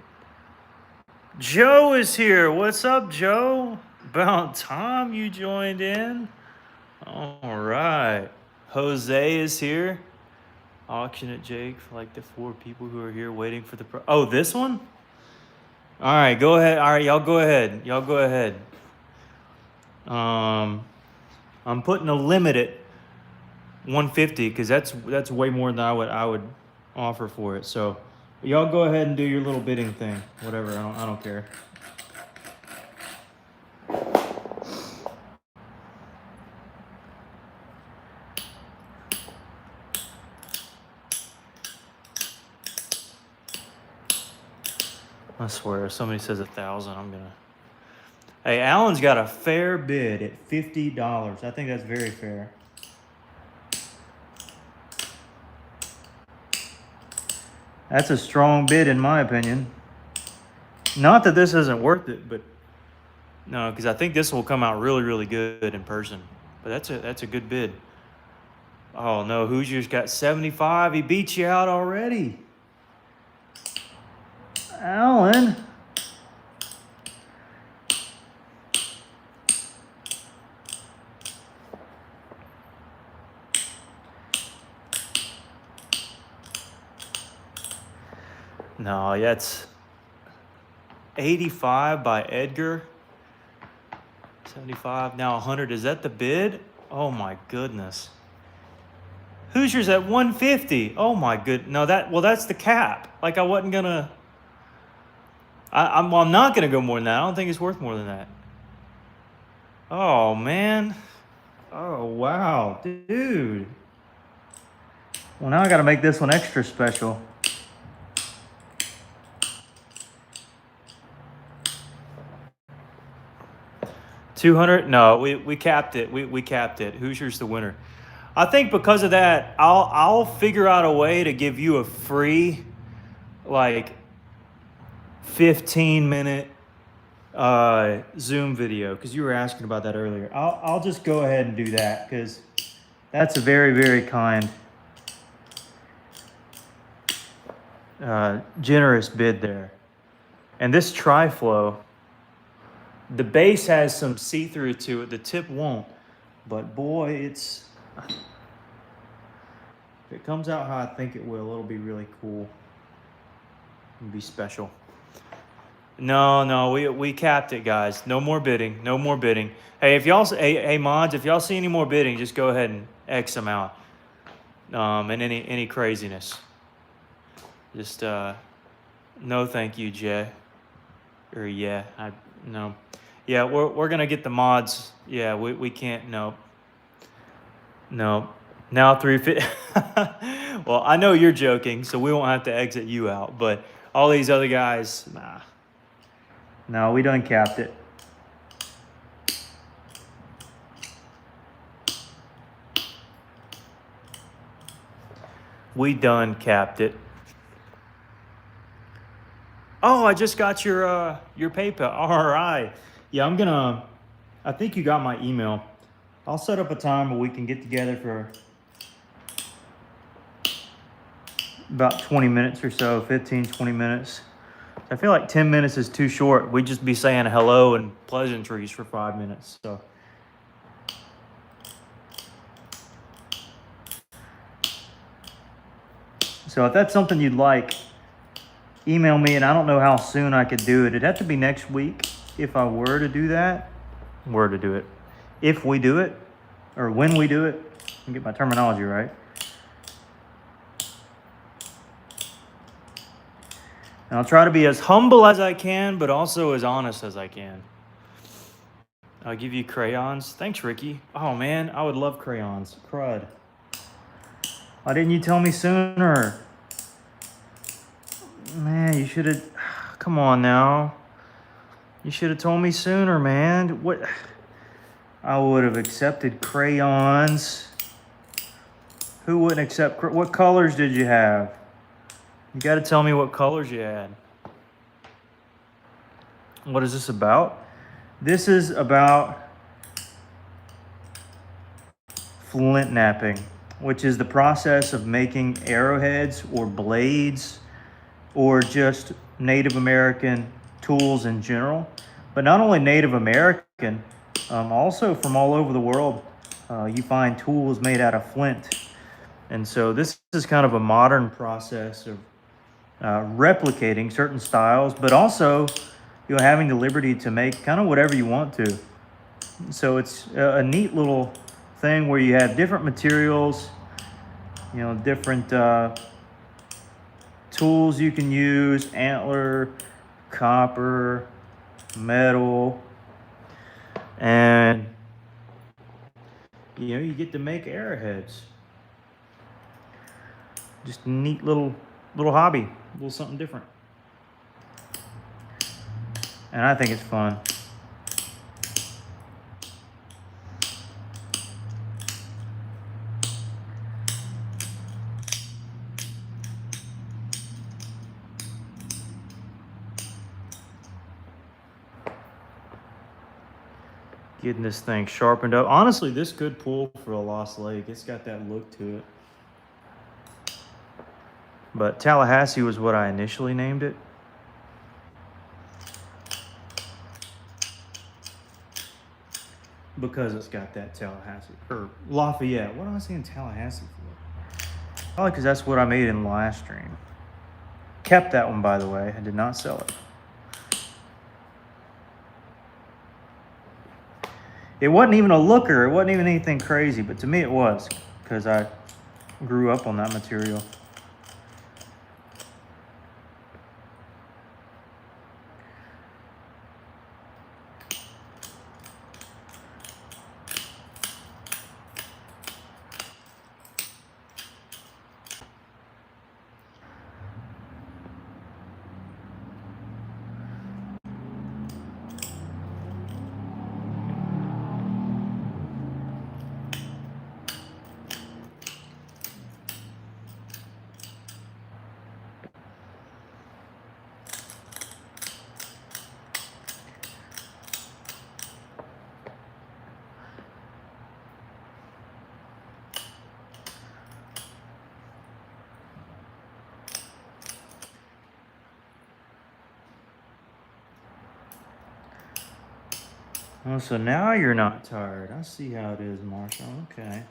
Joe is here. What's up, Joe? About time you joined in. All right. Jose is here. Auction at Jake for like the 4 people who are here waiting for the oh, this one? All right, go ahead. All right, y'all go ahead. Y'all go ahead. I'm putting a limit at 150 because that's way more than I would offer for it. So y'all go ahead and do your little bidding thing. Whatever. I don't care. I swear, if somebody says 1,000, I'm gonna. Hey, Alan's got a fair bid at $50. I think that's very fair. That's a strong bid in my opinion. Not that this isn't worth it, but no, because I think this will come out really, really good in person. But that's a good bid. Oh no, Hoosier's got 75. He beat you out already. Alan. No, that's 85 by Edgar. 75, now 100. Is that the bid? Oh my goodness. Hoosier's at 150. Oh my good. No, that's the cap. Like I wasn't gonna. I'm not gonna go more than that. I don't think it's worth more than that. Oh man. Oh wow, dude. Well, now I got to make this one extra special. $200? No, we capped it. We capped it. Hoosier's the winner. I think because of that, I'll figure out a way to give you a free, like, 15-minute Zoom video because you were asking about that earlier. I'll just go ahead and do that because that's a very, very kind, generous bid there. And this tri-flow, the base has some see-through to it. The tip won't. But boy, if it comes out how I think it will, it'll be really cool. It'll be special. No, we capped it, guys. No more bidding. No more bidding. Hey, if y'all, hey mods, if y'all see any more bidding, just go ahead and X them out. and any craziness. Just no, thank you, Jay. Or yeah, no. Yeah, we're gonna get the mods. Yeah, we can't. No. Now 350. Well, I know you're joking, so we won't have to exit you out. But all these other guys, nah. No, we done capped it. We done capped it. Oh, I just got your PayPal. All right. Yeah, I think you got my email. I'll set up a time where we can get together for about 20 minutes or so, 15, 20 minutes. I feel like 10 minutes is too short. We'd just be saying hello and pleasantries for 5 minutes. So if that's something you'd like, email me, and I don't know how soon I could do it. It'd have to be next week if I were to do that. Were to do it. If we do it, or when we do it. Let me get my terminology right. And I'll try to be as humble as I can, but also as honest as I can. I'll give you crayons. Thanks, Ricky. Oh, man, I would love crayons. Crud. Why didn't you tell me sooner? Man, you should have... Come on now. You should have told me sooner, man. What? I would have accepted crayons. Who wouldn't accept... What colors did you have? You got to tell me what colors you had. What is this about? This is about flint knapping, which is the process of making arrowheads or blades or just Native American tools in general. But not only Native American, also from all over the world, you find tools made out of flint. And so this is kind of a modern process of replicating certain styles, but also having the liberty to make kind of whatever you want to. So it's a neat little thing where you have different materials, different tools you can use: antler, copper, metal, and you get to make arrowheads. Just a neat little hobby, a little something different. And I think it's fun. Getting this thing sharpened up. Honestly, this could pull for a Lost Lake. It's got that look to it. But Tallahassee was what I initially named it. Because it's got that Tallahassee, or Lafayette. What am I saying Tallahassee for? Probably because that's what I made in the last stream. Kept that one, by the way. I did not sell it. It wasn't even a looker. It wasn't even anything crazy, but to me it was, because I grew up on that material. Oh, so now you're not tired. I see how it is, Marshall. Okay.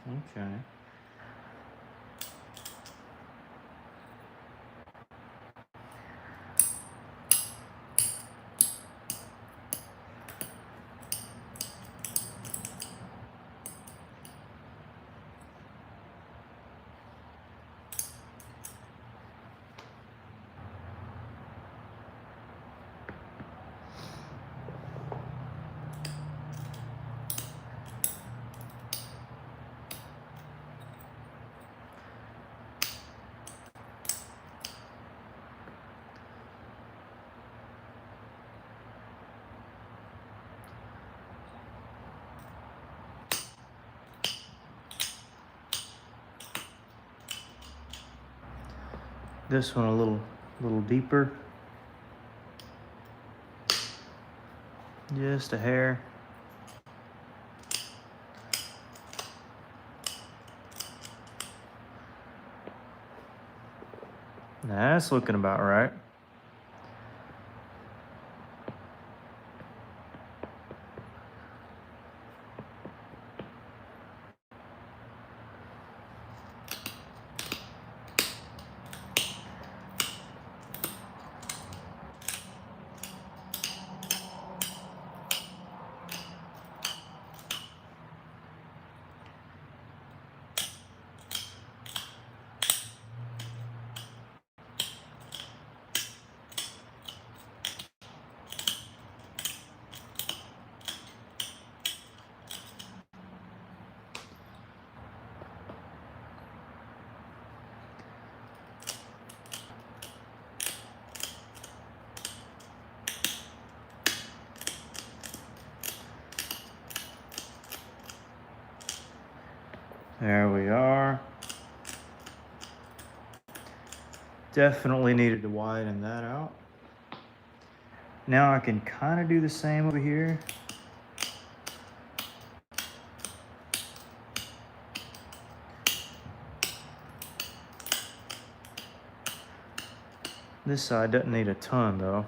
this one a little deeper. Just a hair. That's looking about right. There we are. Definitely needed to widen that out. Now I can kind of do the same over here. This side doesn't need a ton though.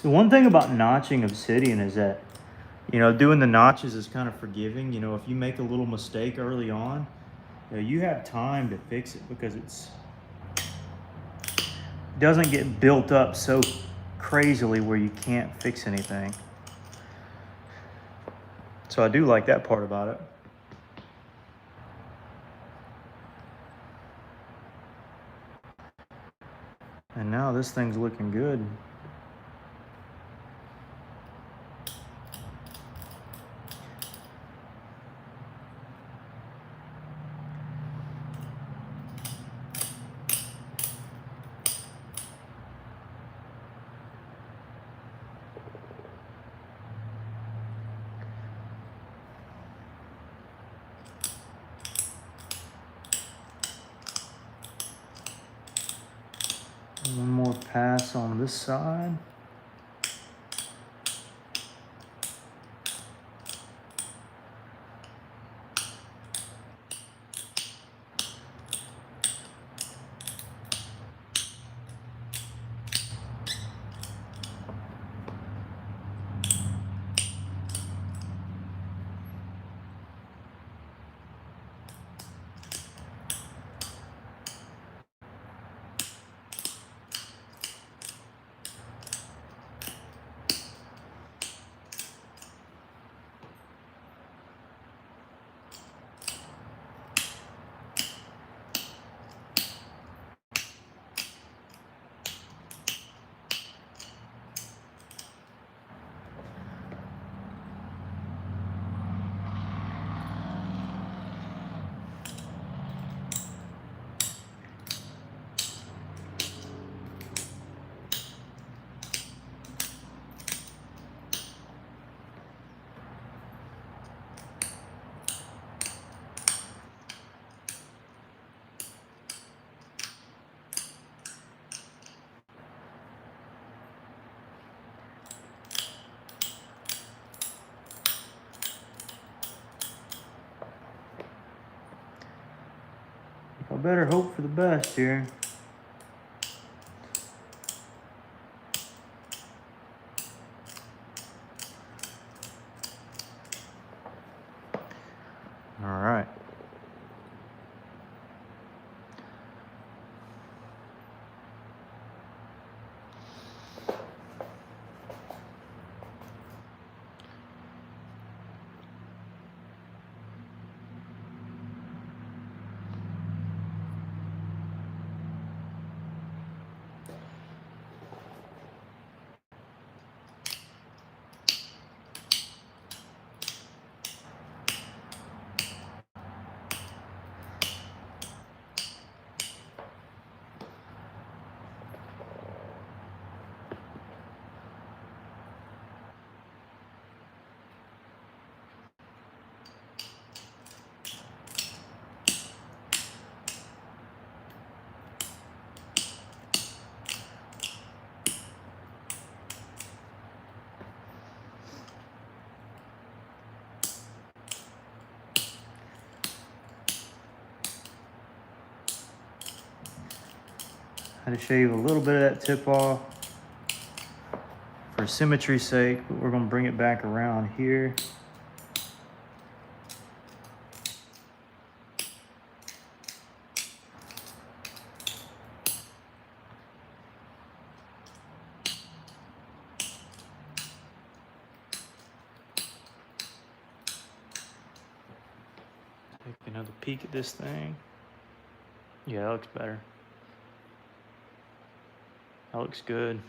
The one thing about notching obsidian is that, you know, doing the notches is kind of forgiving. You know, if you make a little mistake early on, you know, you have time to fix it because it doesn't get built up so crazily where you can't fix anything. So I do like that part about it. And now this thing's looking good. One more pass on this side. I better hope for the best here. All right. Had to shave a little bit of that tip off for symmetry's sake, but we're going to bring it back around here. Take another peek at this thing. Yeah, that looks better. That looks good.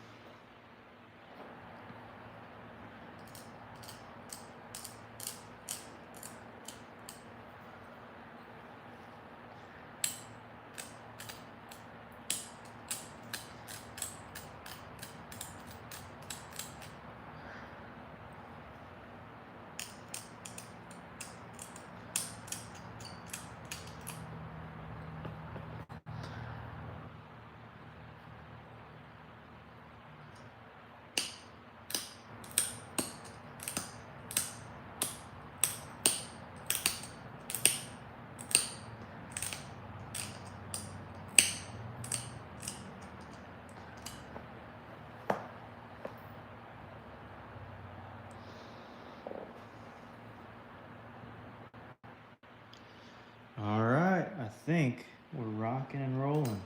All right, I think we're rocking and rolling.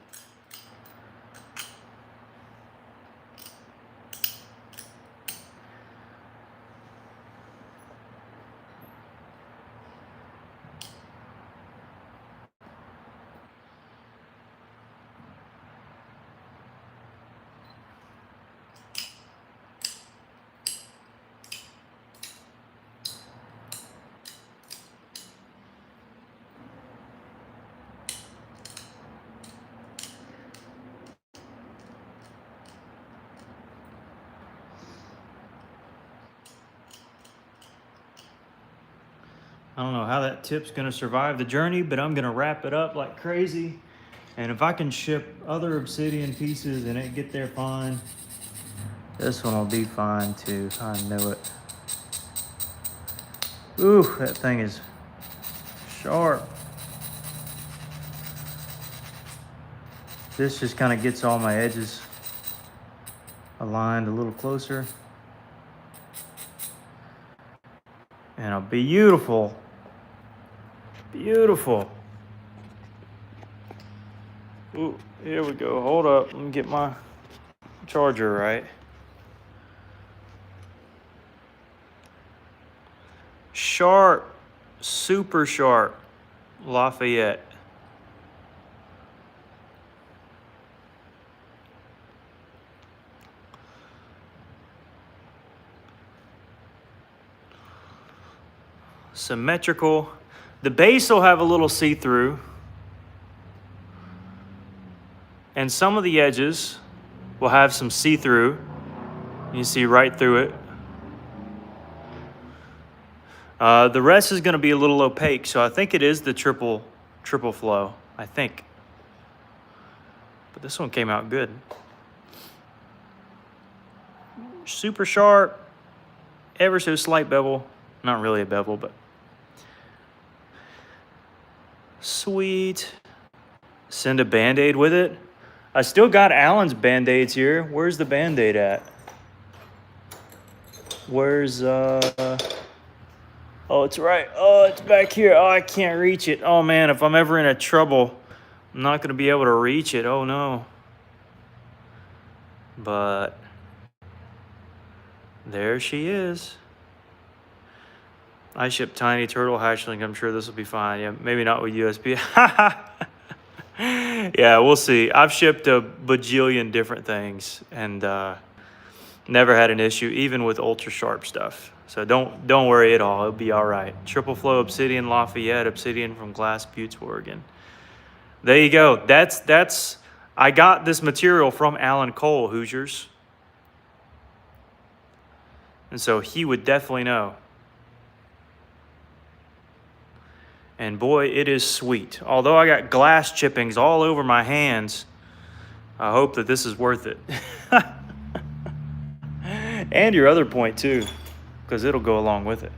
I don't know how that tip's gonna survive the journey, but I'm gonna wrap it up like crazy. And if I can ship other Obsidian pieces and it get there fine, this one will be fine too. I know it. Ooh, that thing is sharp. This just kind of gets all my edges aligned a little closer. And a beautiful, beautiful. Ooh, here we go. Hold up. Let me get my charger right. Sharp, super sharp Lafayette. Symmetrical. The base will have a little see-through. And some of the edges will have some see-through. You see right through it. The rest is going to be a little opaque, so I think it is the triple flow, I think. But this one came out good. Super sharp, ever so slight bevel. Not really a bevel, but sweet. Send a Band-Aid with it? I still got Alan's Band-Aids here. Where's the Band-Aid at? Where's, oh, it's right. Oh, it's back here. Oh, I can't reach it. Oh, man, if I'm ever in a trouble, I'm not going to be able to reach it. Oh, no. But there she is. I ship tiny turtle hatchling. I'm sure this will be fine. Yeah, maybe not with USB. Yeah, we'll see. I've shipped a bajillion different things and never had an issue, even with ultra sharp stuff. So don't worry at all. It'll be all right. Triple flow Obsidian Lafayette, Obsidian from Glass Buttes, Oregon. There you go. That's. I got this material from Alan Cole, Hoosiers, and so he would definitely know. And boy, it is sweet. Although I got glass chippings all over my hands, I hope that this is worth it. And your other point too, because it'll go along with it.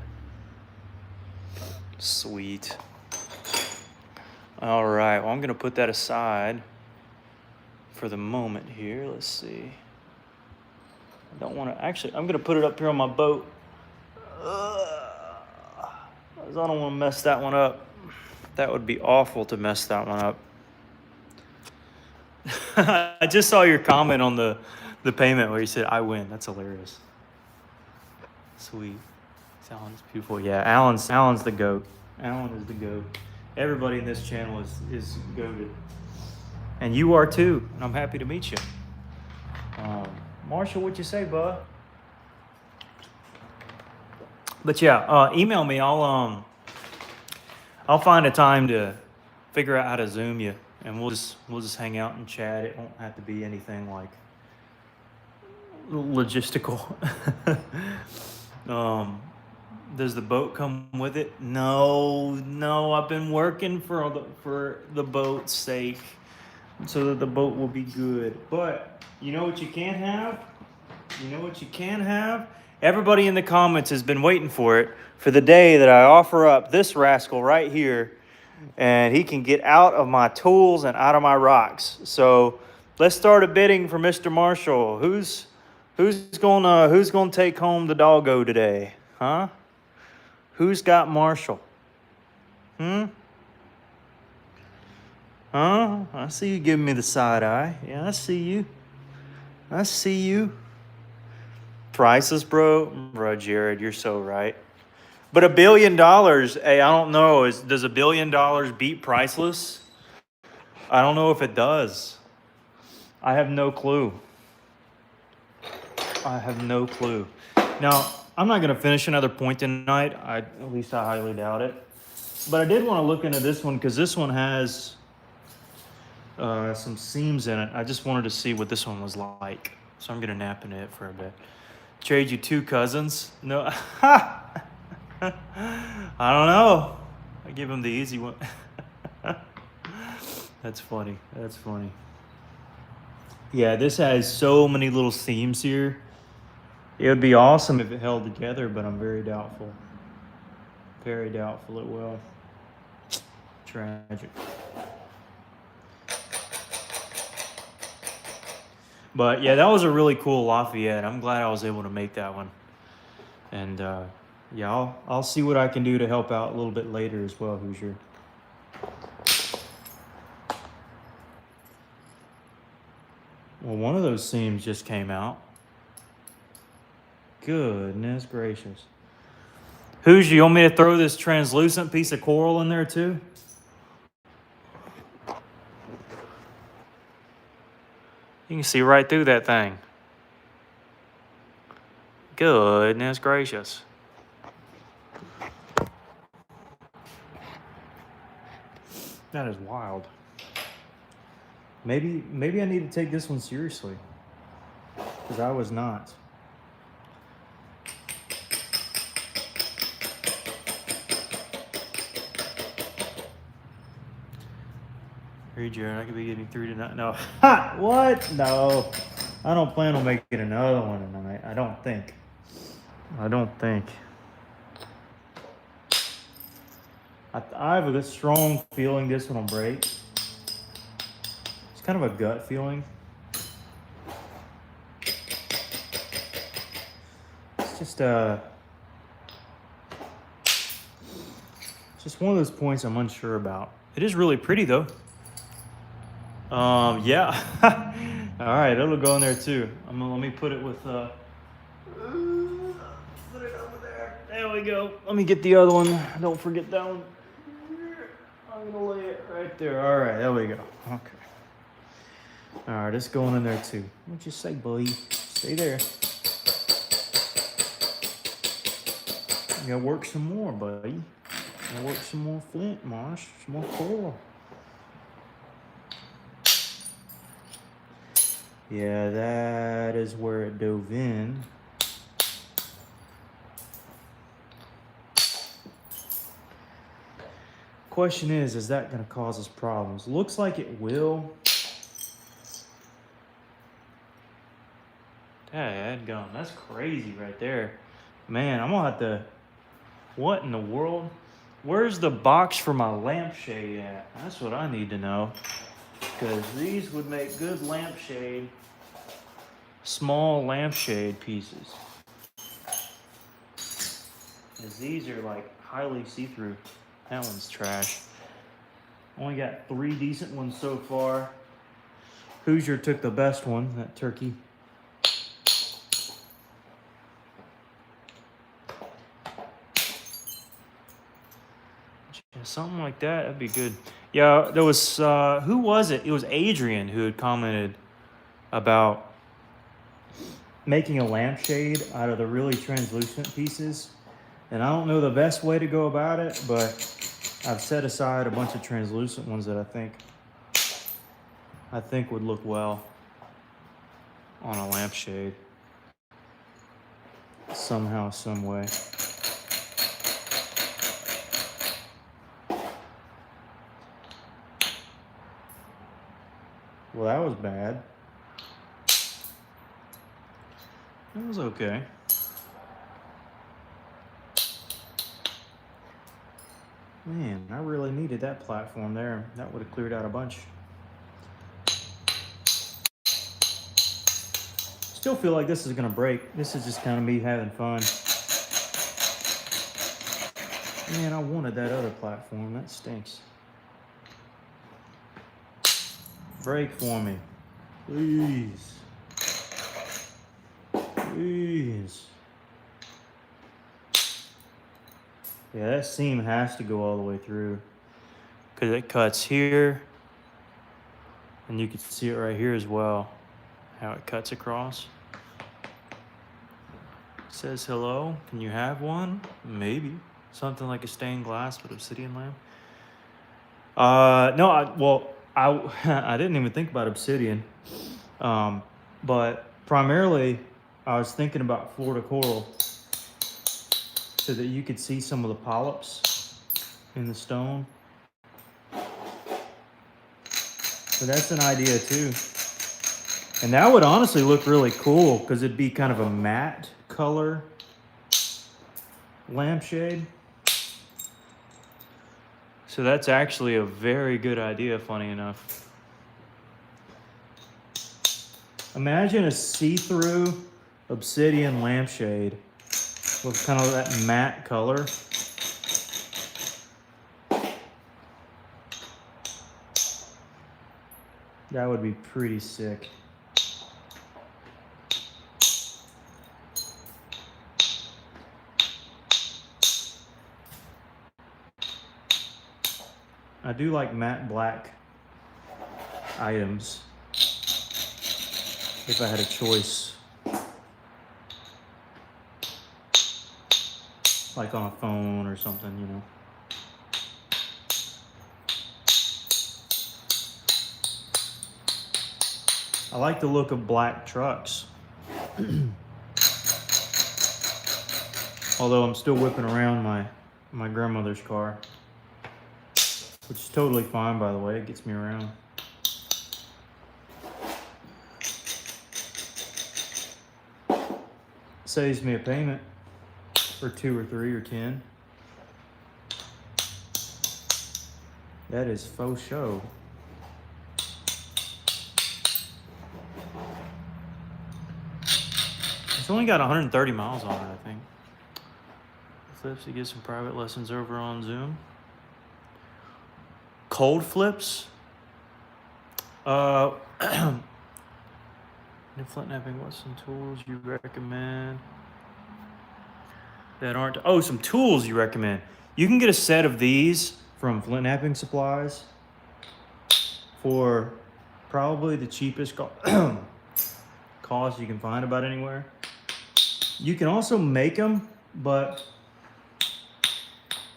Sweet. All right, well, I'm gonna put that aside for the moment here. Let's see. I don't want to, actually, I'm gonna put it up here on my boat. I don't want to mess that one up. That would be awful to mess that one up. I just saw your comment on the payment where you said, I win. That's hilarious. Sweet. Alan's beautiful. Yeah, Alan's the GOAT. Alan is the GOAT. Everybody in this channel is GOATed. And you are too. And I'm happy to meet you. Marshall, what you say, bud? But yeah, email me. I'll find a time to figure out how to Zoom you, and we'll just hang out and chat. It won't have to be anything like logistical. Does the boat come with it? No. I've been working for the boat's sake, so that the boat will be good. But you know what you can't have? Everybody in the comments has been waiting for the day that I offer up this rascal right here, and he can get out of my tools and out of my rocks. So let's start a bidding for Mr. Marshall. Who's gonna take home the doggo today? Huh? Who's got Marshall? Huh? I see you giving me the side eye. Yeah, I see you. Priceless, bro, Jared, you're so right. But $1 billion, hey, I don't know. Does $1 billion beat priceless? I don't know if it does. I have no clue. Now, I'm not going to finish another point tonight. At least I highly doubt it. But I did want to look into this one because this one has some seams in it. I just wanted to see what this one was like. So I'm going to nap in it for a bit. Trade you 2 cousins? No. I don't know. I give him the easy one. That's funny. Yeah, this has so many little seams here. It would be awesome if it held together, but I'm very doubtful. Very doubtful it will. Tragic. But yeah, that was a really cool Lafayette. I'm glad I was able to make that one. And yeah, I'll see what I can do to help out a little bit later as well, Hoosier. Well, one of those seams just came out. Goodness gracious. Hoosier, you want me to throw this translucent piece of coral in there too? You can see right through that thing. Goodness gracious. That is wild. Maybe I need to take this one seriously, because I was not. Hey, Jared, I could be getting 3 tonight. No. Ha! What? No. I don't plan on making another one tonight. I don't think. I have a strong feeling this one will break. kind of a gut feeling. It's just one of those points I'm unsure about. It is really pretty though. Yeah. All right, it'll go in there too. Let me put it with put it over there. There we go. Let me get the other one. Don't forget that one. I'm gonna lay it right there. All right, there we go. Okay. All right, it's going in there too. What you say, boy? Stay there. You gotta work some more, buddy. You gotta work some more flint, Marsh. Some more coral. Yeah, that is where it dove in. Question is that going to cause us problems? Looks like it will. Dadgum, that's crazy right there. Man, I'm gonna have to, what in the world? Where's the box for my lampshade at? That's what I need to know. Because these would make good lampshade, small lampshade pieces. Because these are like highly see-through. That one's trash. Only got 3 decent ones so far. Hoosier took the best one, that turkey. Something like that, that'd be good. Yeah, there was, who was it? It was Adrian who had commented about making a lampshade out of the really translucent pieces. And I don't know the best way to go about it, but I've set aside a bunch of translucent ones that I think would look well on a lampshade. Somehow, some way. Well, that was bad. It was okay. Man, I really needed that platform there. That would have cleared out a bunch. Still feel like this is gonna break. This is just kind of me having fun. Man, I wanted that other platform. That stinks. Break for me. Please. Please. Yeah, that seam has to go all the way through. Because it cuts here. And you can see it right here as well. How it cuts across. It says hello. Can you have one? Maybe. Something like a stained glass with obsidian lamp. No, I didn't even think about obsidian. But primarily, I was thinking about Florida coral so that you could see some of the polyps in the stone. So that's an idea too. And that would honestly look really cool because it'd be kind of a matte color lampshade. So that's actually a very good idea, funny enough. Imagine a see-through obsidian lampshade with kind of that matte color. That would be pretty sick. I do like matte black items if I had a choice. Like on a phone or something, you know. I like the look of black trucks. Although I'm still whipping around my grandmother's car. Which is totally fine, by the way. It gets me around. Saves me a payment for 2 or 3 or 10. That is faux show. It's only got 130 miles on it, I think. Flips to get some private lessons over on Zoom. Cold flips. New flint knapping, what's some tools you recommend that aren't... Oh, some tools you recommend. You can get a set of these from Flint Knapping Supplies for probably the cheapest cost you can find about anywhere. You can also make them, but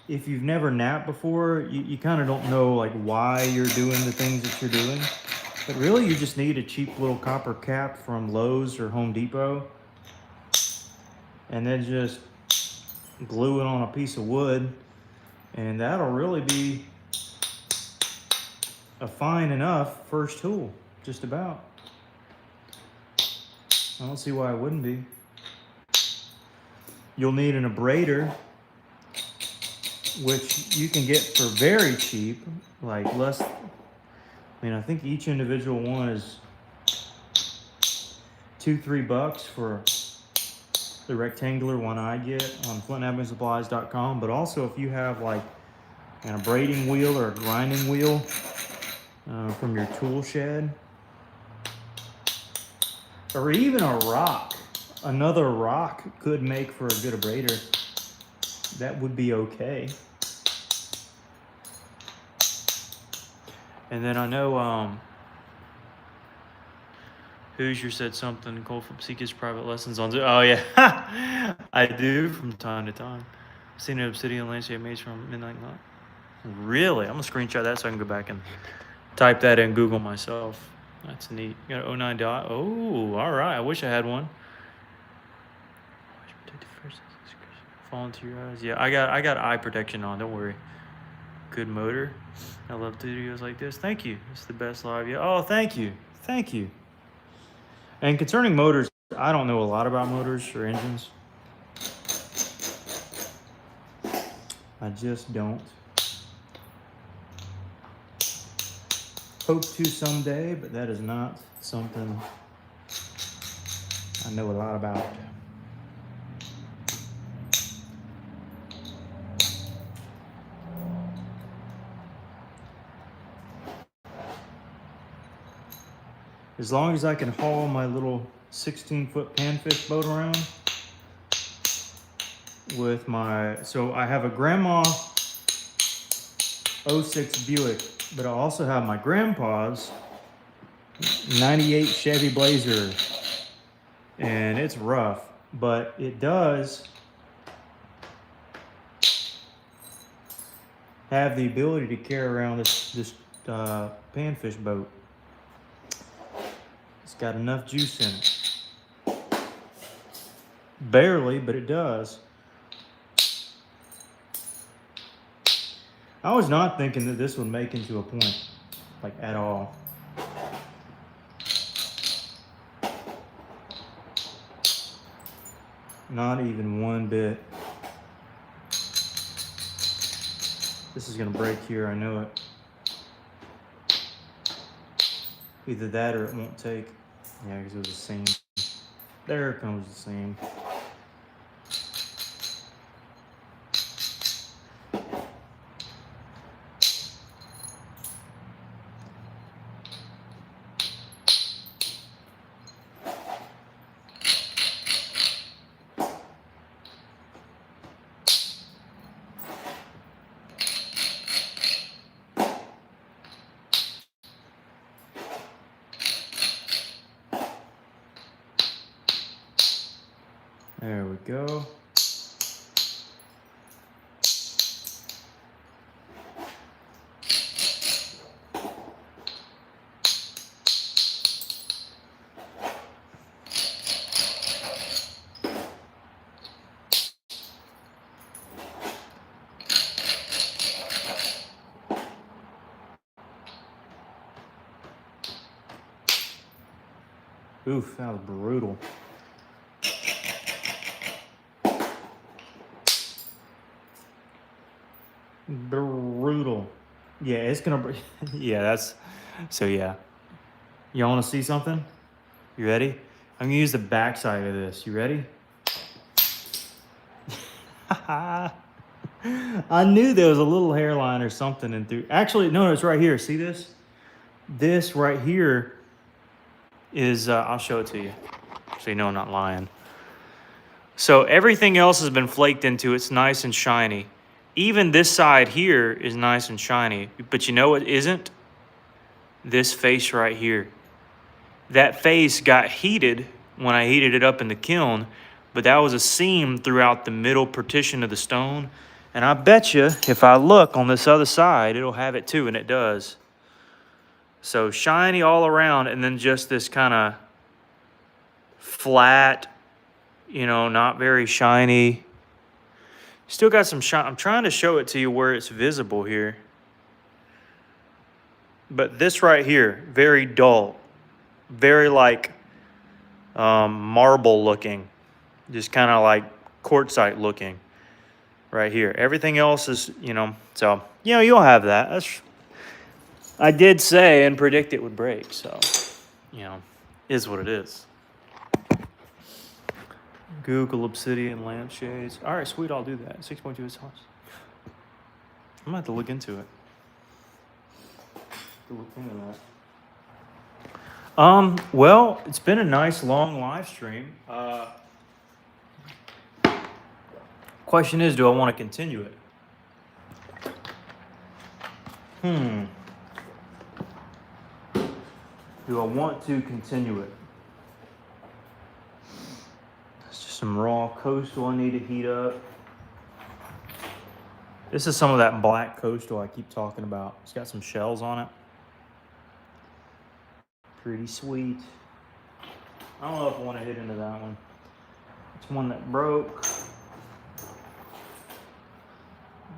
if you've never knapped before, you kind of don't know like why you're doing the things that you're doing. But really, you just need a cheap little copper cap from Lowe's or Home Depot, and then just glue it on a piece of wood, and that'll really be a fine enough first tool, just about. I don't see why it wouldn't be. You'll need an abrader, which you can get for very cheap, like less. I mean, I think each individual one is $2-3 for the rectangular one I get on FlintKnappingSupplies.com. But also, if you have like an abrading wheel or a grinding wheel from your tool shed, or even a rock, another rock could make for a good abrader. That would be okay. And then I know Hoosier said something, Cole from Seekers private lessons on Zoom. Oh yeah, I do from time to time. I've seen an Obsidian landscape maze from Midnight Night. Really? I'm gonna screenshot that so I can go back and type that in Google myself. That's neat. You got an 09 dot. Oh, all right. I wish I had one. Fall into your eyes. Yeah, I got eye protection on. Don't worry. Good motor. I love videos like this. Thank you. It's the best live. Yeah. Oh, thank you. Thank you. And concerning motors, I don't know a lot about motors or engines. I just don't. Hope to someday, but that is not something I know a lot about. As long as I can haul my little 16-foot panfish boat around with my, so I have a grandma 06 Buick, but I also have my grandpa's 98 Chevy Blazer, and it's rough, but it does have the ability to carry around this panfish boat. It's got enough juice in it. Barely, but it does. I was not thinking that this would make into a point, like at all. Not even one bit. This is gonna break here, I know it. Either that or it won't take. Yeah, because it was the seam. There comes the seam. There we go. Oof, that was brutal. Brutal. Yeah, it's gonna. Yeah, that's. So yeah, y'all want to see something? You ready? I'm gonna use the back side of this. You ready? I knew there was a little hairline or something in through. Actually, no, it's right here. See this? This right here is, I'll show it to you so you know I'm not lying. So everything else has been flaked into. It's nice and shiny. Even this side here is nice and shiny. But you know what isn't? This face right here. That face got heated when I heated it up in the kiln, but that was a seam throughout the middle partition of the stone. And I bet you if I look on this other side, it'll have it too, and it does. So shiny all around, and then just this kind of flat, you know, not very shiny. Still got some shine. I'm trying to show it to you where it's visible here. But this right here, very dull. Very like marble looking. Just kind of like quartzite looking right here. Everything else is, you know, so, you know, you'll have that. That's, I did say and predict it would break, so, you know, is what it is. Google Obsidian lampshades. All right, sweet, I'll do that. 6.2 is hot. I'm gonna have to look into it. Well, it's been a nice long live stream. Question is, do I want to continue it? Do I want to continue it? It's just some raw coastal I need to heat up. This is some of that black coastal I keep talking about. It's got some shells on it. Pretty sweet. I don't know if I want to hit into that one. It's one that broke.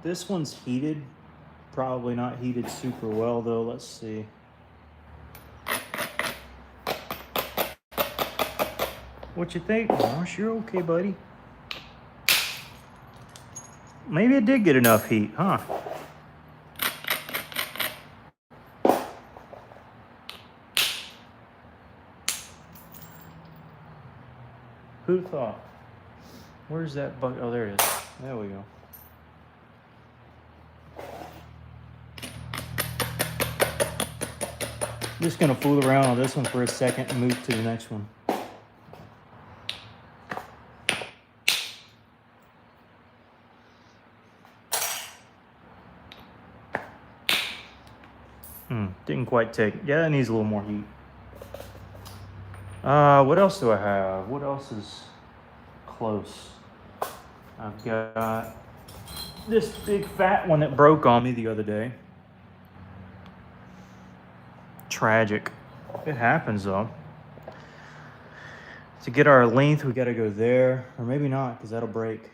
This one's heated. Probably not heated super well though. Let's see. What you think, Marsh? You're okay, buddy. Maybe it did get enough heat, huh? Who thought? Where's that bucket? Oh, there it is. There we go. Just gonna fool around on this one for a second and move to the next one. Didn't quite take. Yeah, it needs a little more heat. What else do I have? What else is close? I've got this big fat one that broke on me the other day. Tragic. It happens though. To get our length, we gotta go there, or maybe not, because that'll break.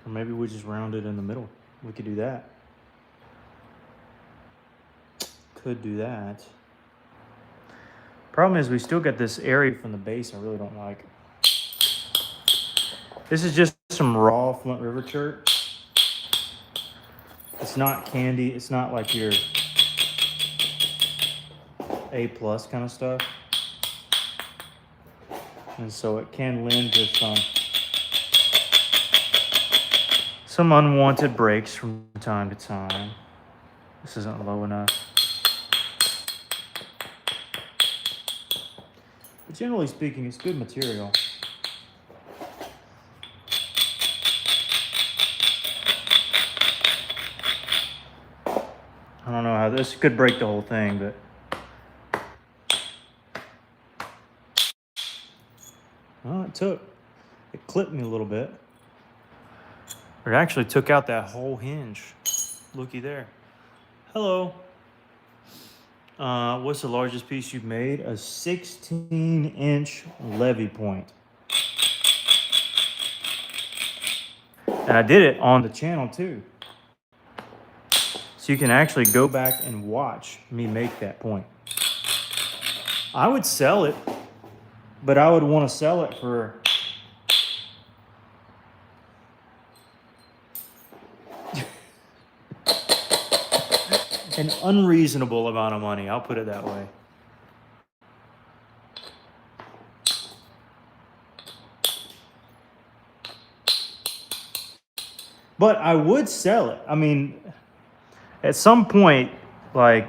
Or maybe we just round it in the middle. We could do that. Could do that. Problem is we still got this area from the base I really don't like. This is just some raw Flint River chert. It's not candy. It's not like your A+ kind of stuff. And so it can lend to some unwanted breaks from time to time. This isn't low enough. But generally speaking, it's good material. I don't know how this could break the whole thing, but well, it clipped me a little bit. It actually took out that whole hinge. Looky there. Hello. What's the largest piece you've made? A 16-inch levee point. And I did it on the channel too. So you can actually go back and watch me make that point. I would sell it, but I would want to sell it for an unreasonable amount of money. I'll put it that way. But I would sell it. I mean, at some point, like,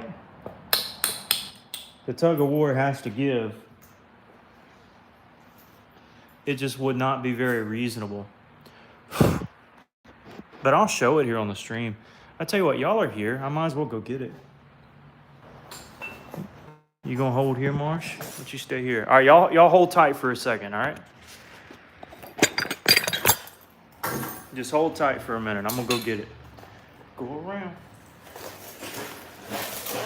the tug of war has to give. It just would not be very reasonable. But I'll show it here on the stream. I tell you what, y'all are here. I might as well go get it. You gonna hold here, Marsh? Why don't you stay here? All right, y'all hold tight for a second, all right? Just hold tight for a minute. I'm gonna go get it. Go around.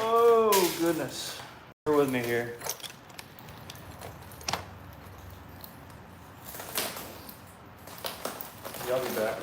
Oh, goodness. Bear with me here. Y'all be back.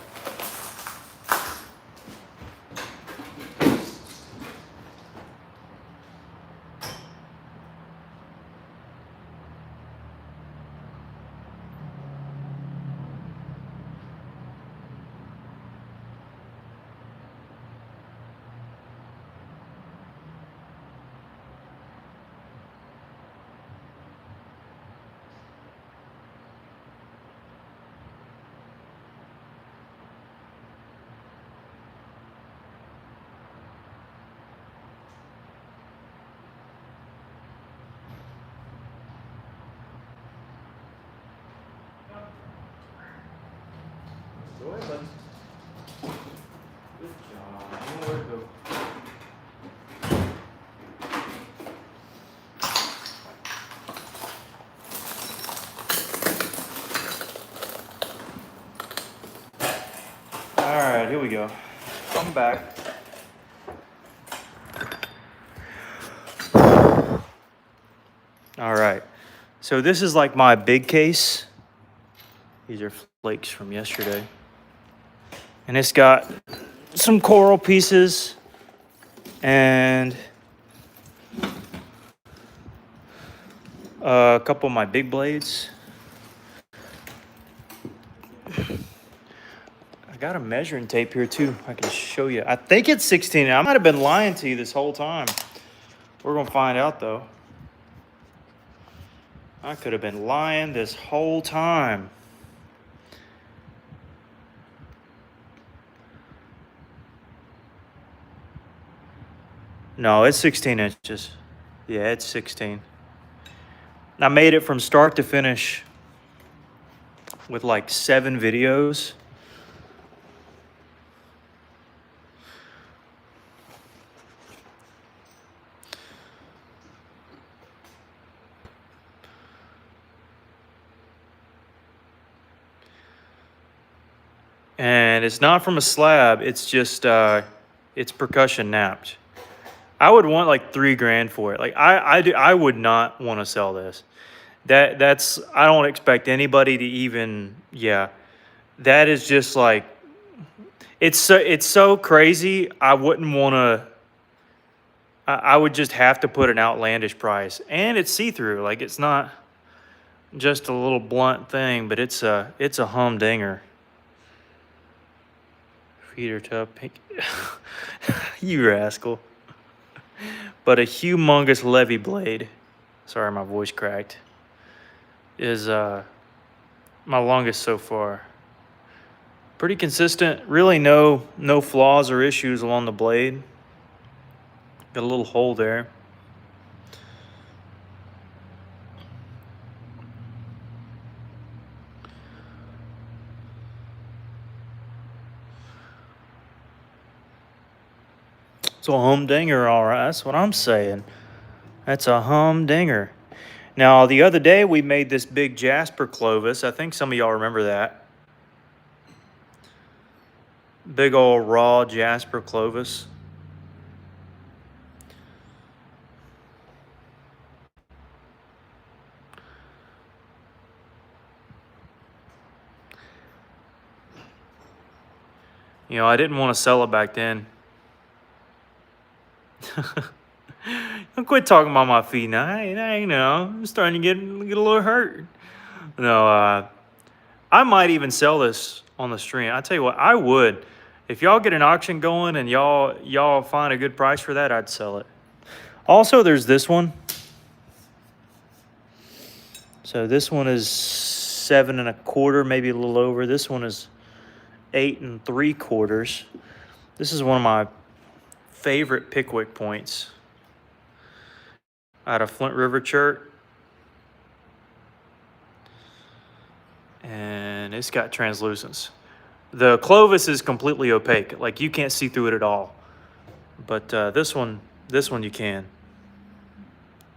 Go ahead, buddy. Good job. You know where to go. All right, here we go. I'm back. All right. So this is like my big case. These are flakes from yesterday. And it's got some coral pieces and a couple of my big blades. I got a measuring tape here too. I can show you. I think it's 16. I might have been lying to you this whole time. We're gonna find out though. I could have been lying this whole time. No, it's 16 inches. Yeah, it's 16. I made it from start to finish with like 7 videos. And it's not from a slab, it's just, it's percussion napped. I would want like $3,000 for it. Like I would not want to sell this. That's I don't expect anybody to even, yeah. That is just like, it's so crazy. I wouldn't want to. I would just have to put an outlandish price, and it's see-through. Like it's not just a little blunt thing, but it's a humdinger. Feeder tub pink. You rascal. But a humongous levy blade, sorry my voice cracked, is my longest so far. Pretty consistent, really no flaws or issues along the blade. Got a little hole there. It's a humdinger, all right. That's what I'm saying. That's a humdinger. Now, the other day we made this big Jasper Clovis. I think some of y'all remember that. Big old raw Jasper Clovis. You know, I didn't want to sell it back then. Don't quit talking about my feet now. I know, I'm starting to get a little hurt. No, I might even sell this on the stream. I tell you what, I would. If y'all get an auction going and y'all find a good price for that, I'd sell it. Also, there's this one. So this one is 7 1/4, maybe a little over. This one is 8 3/4. This is one of my favorite Pickwick points out of Flint River Church. And it's got translucence. The Clovis is completely opaque. Like, you can't see through it at all. But this one you can.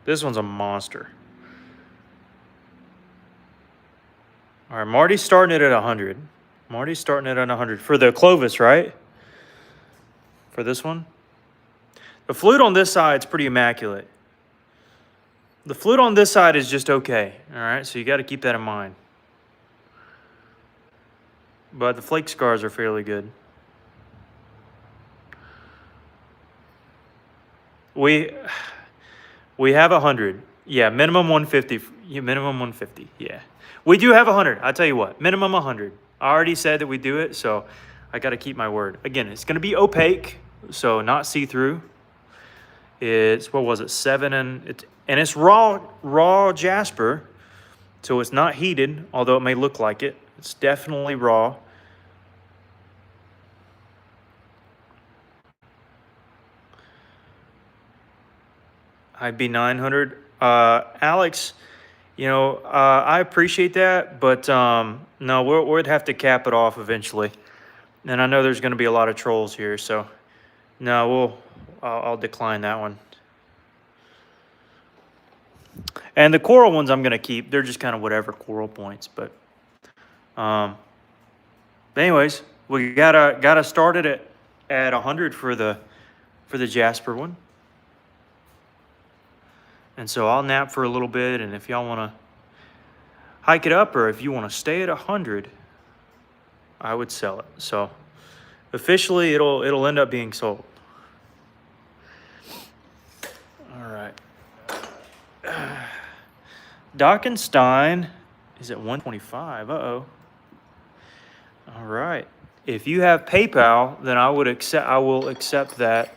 This one's a monster. All right, Marty's starting it at 100. Marty's starting it at 100 for the Clovis, right? For this one. The flute on this side is pretty immaculate. The flute on this side is just okay. All right, so you got to keep that in mind. But the flake scars are fairly good. We have 100. Yeah, minimum 150. Minimum 150. Yeah. We do have 100. I'll tell you what, minimum 100. I already said that we do it, so I got to keep my word. Again, it's going to be opaque, so not see-through. It's, what was it, 7 and it's raw jasper, so it's not heated, although it may look like it. It's definitely raw. I'd be 900. Alex, you know, I appreciate that, but no, we'd have to cap it off eventually. And I know there's going to be a lot of trolls here, so no, I'll decline that one. And the coral ones I'm going to keep. They're just kind of whatever coral points, but anyways, we gotta start it at 100 for the jasper one. And so I'll nap for a little bit, and if y'all want to hike it up, or if you want to stay at 100, I would sell it. So officially, it'll end up being sold. All right. Dockenstein is at 125. Uh-oh. All right. If you have PayPal, then I will accept that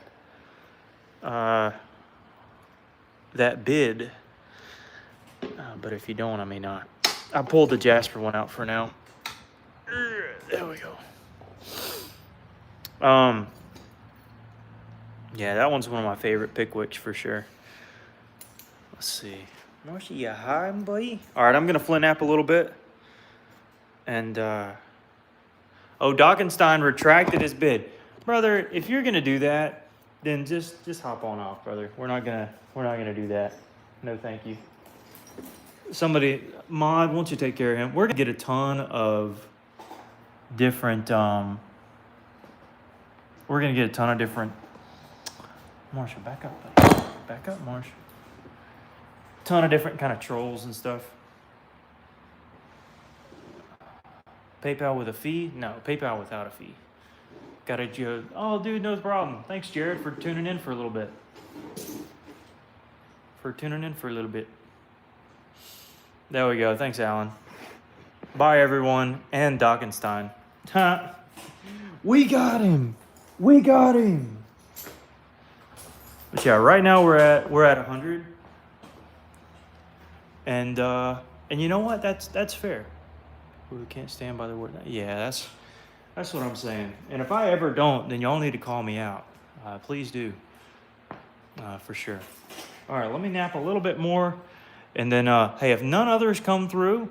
that bid. But if you don't, I may not. I pulled the Jasper one out for now. There we go. Yeah, that one's one of my favorite Pickwicks for sure. Let's see. Marsha, you hi, buddy? All right, I'm going to flint nap a little bit. And, oh, Dockenstein retracted his bid. Brother, if you're going to do that, then just hop on off, brother. We're not gonna do that. No, thank you. Somebody, Mod, won't you take care of him? We're gonna get a ton of different, Marsha, back up. Back up, Marsha. Ton of different kind of trolls and stuff. PayPal with a fee? No, PayPal without a fee. Got a joke. Oh, dude, no problem. Thanks, Jared, for tuning in for a little bit. There we go. Thanks, Alan. Bye, everyone. And Dockenstein. We got him. But yeah, right now we're at 100. And you know what? That's fair. We can't stand by the word. Yeah, that's what I'm saying. And if I ever don't, then y'all need to call me out. Please do. For sure. All right, let me nap a little bit more. And then, hey, if none others come through,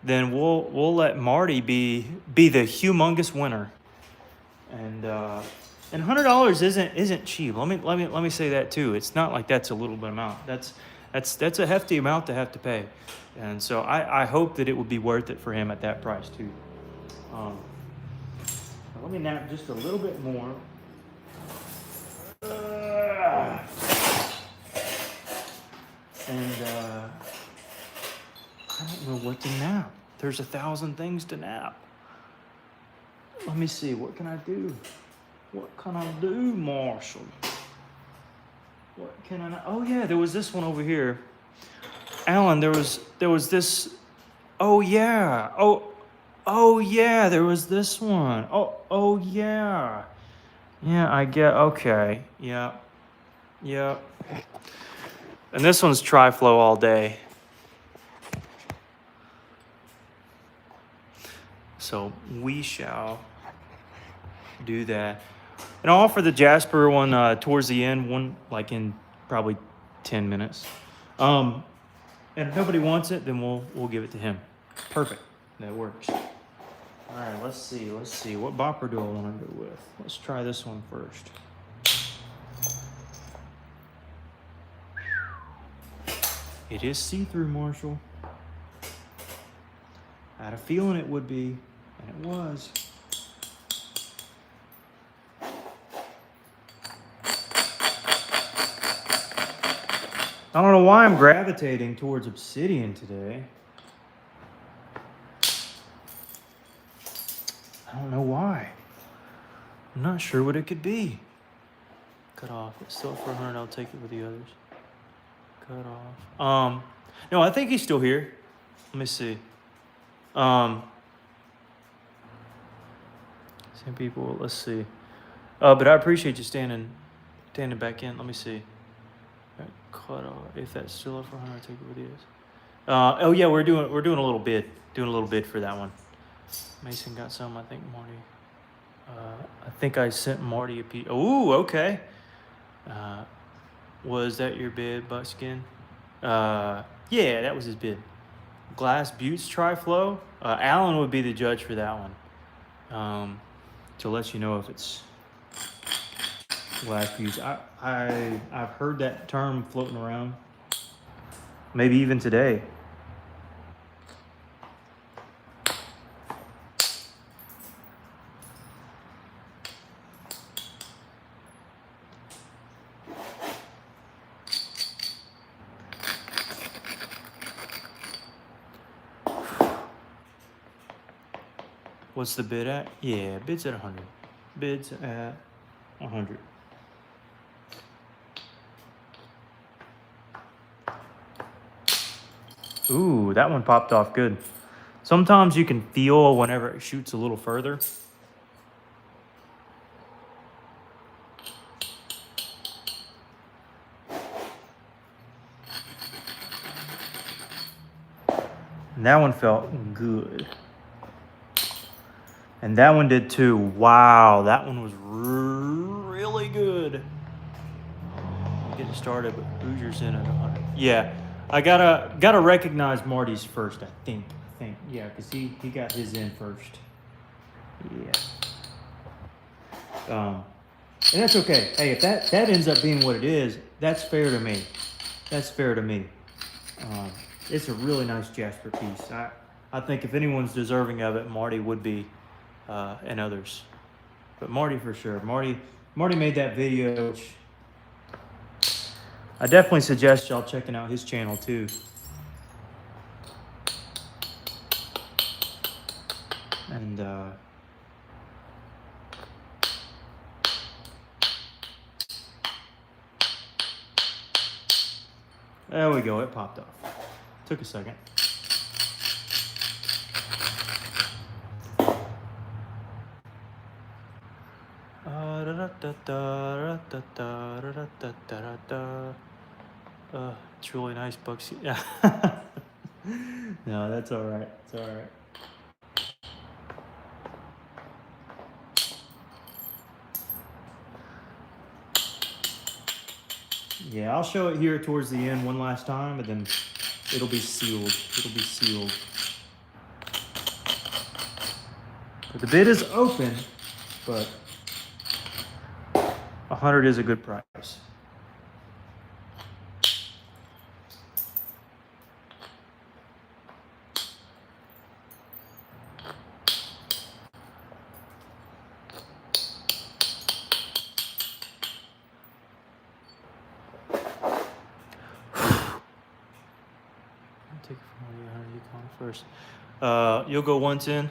then we'll let Marty be the humongous winner. And $100 isn't cheap. Let me say that too. It's not like that's a little bit amount. That's a hefty amount to have to pay. And so I hope that it would be worth it for him at that price too. Let me nap just a little bit more. And I don't know what to nap. There's 1,000 things to nap. Let me see. What can I do? Marshall? What can I? Oh yeah, there was this one over here. Alan, there was this. Oh yeah. Oh, Oh yeah, there was this one. Oh yeah. Yeah, I get, okay. Yeah. Yep. And this one's tri-flow all day. So we shall do that. And I'll offer the Jasper one towards the end, one like in probably 10 minutes. And if nobody wants it, then we'll give it to him. Perfect. That works. All right, let's see. What bopper do I want to go with? Let's try this one first. It is see-through, Marshall. I had a feeling it would be, and it was. I don't know why I'm gravitating towards Obsidian today. I don't know why. I'm not sure what it could be. Cut off. It's still for 100. I'll take it with the others. Cut off. No, I think he's still here. Let me see. Same people. Let's see. But I appreciate you standing back in. Let me see. Cut off. If that's still up for 100, I'll take it with you. Oh yeah, we're doing a little bid. Doing a little bid for that one. Mason got some. I think Marty. I think I sent Marty a piece. Ooh, okay. Was that your bid, Buckskin? Yeah, that was his bid. Glass Buttes Tri-Flow. Alan would be the judge for that one. To let you know if it's Glass Buttes. I've heard that term floating around. Maybe even today. What's the bid at? Yeah, bid's at 100. Bid's at 100. Ooh, that one popped off good. Sometimes you can feel whenever it shoots a little further. And that one felt good. And that one did too. Wow, that one was really good. Getting started, but Hoosiers in at 100. Yeah, I gotta recognize Marty's first. I think. Yeah, because he got his in first. Yeah. And that's okay. Hey, if that ends up being what it is, that's fair to me. It's a really nice Jasper piece. I think if anyone's deserving of it, Marty would be. And others, but Marty for sure. Marty made that video, which I definitely suggest y'all checking out his channel too. And there we go. It popped off. Took a second. It's really nice, Bugsy. Yeah. No, that's all right. It's all right. Yeah, I'll show it here towards the end one last time, and then it'll be sealed. But the bid is open, but 100 is a good price. Take it from 100. You call first. You'll go 110.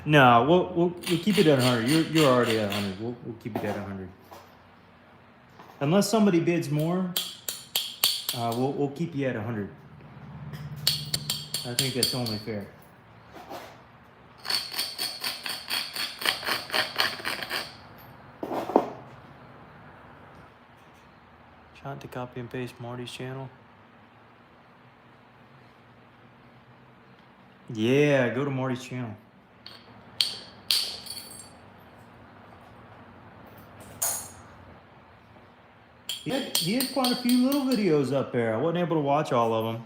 No, we'll keep it at 100. You're already at 100. We'll keep it at 100. Unless somebody bids more, we'll keep you at 100. I think that's only fair. Shot to copy and paste Marty's channel. Yeah, go to Marty's channel. He had quite a few little videos up there. I wasn't able to watch all of them.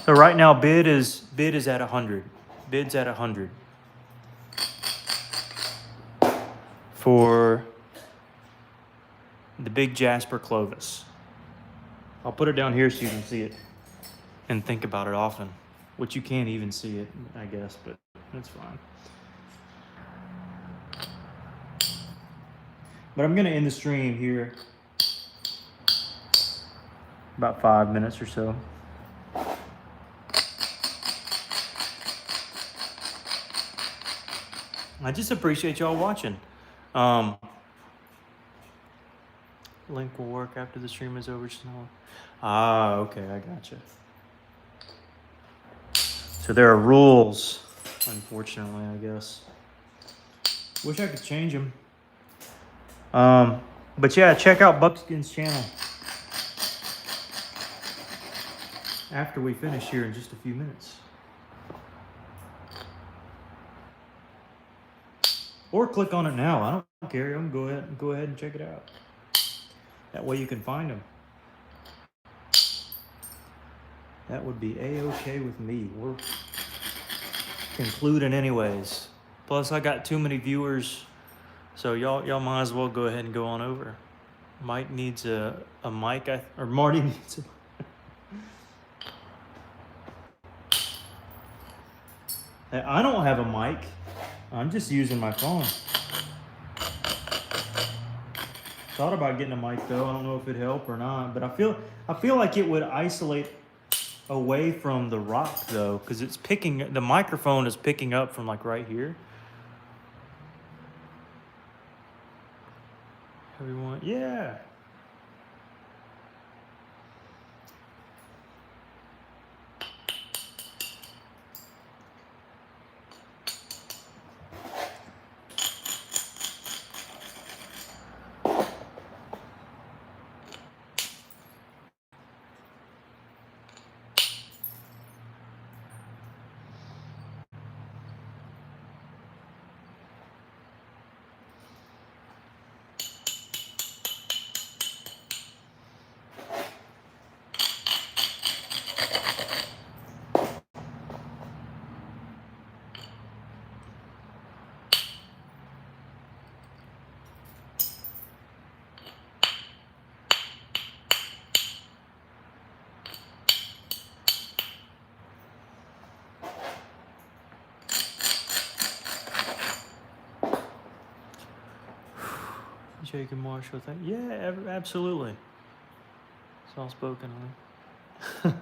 So right now bid is at 100. Bid's at 100 for the big Jasper Clovis. I'll put it down here so you can see it and think about it often, which you can't even see it, I guess, but that's fine. But I'm gonna end the stream here about 5 minutes or so. I just appreciate y'all watching. Link will work after the stream is over. Ah, okay, I gotcha. So there are rules, unfortunately, I guess. Wish I could change them. But yeah, check out Buckskin's channel after we finish here in just a few minutes. Or click on it now. I don't care. I'm gonna go ahead and check it out. That way you can find them. That would be a-okay with me. We're concluding anyways. Plus I got too many viewers, so y'all might as well go ahead and go on over. Mike needs a mic, or Marty needs a... I don't have a mic. I'm just using my phone. Thought about getting a mic though. I don't know if it'd help or not, but I feel like it would isolate away from the rock though, because it's picking, the microphone is picking up from like right here. Everyone, yeah. Jake and Marshall thing. Yeah, absolutely. Soft spoken, huh?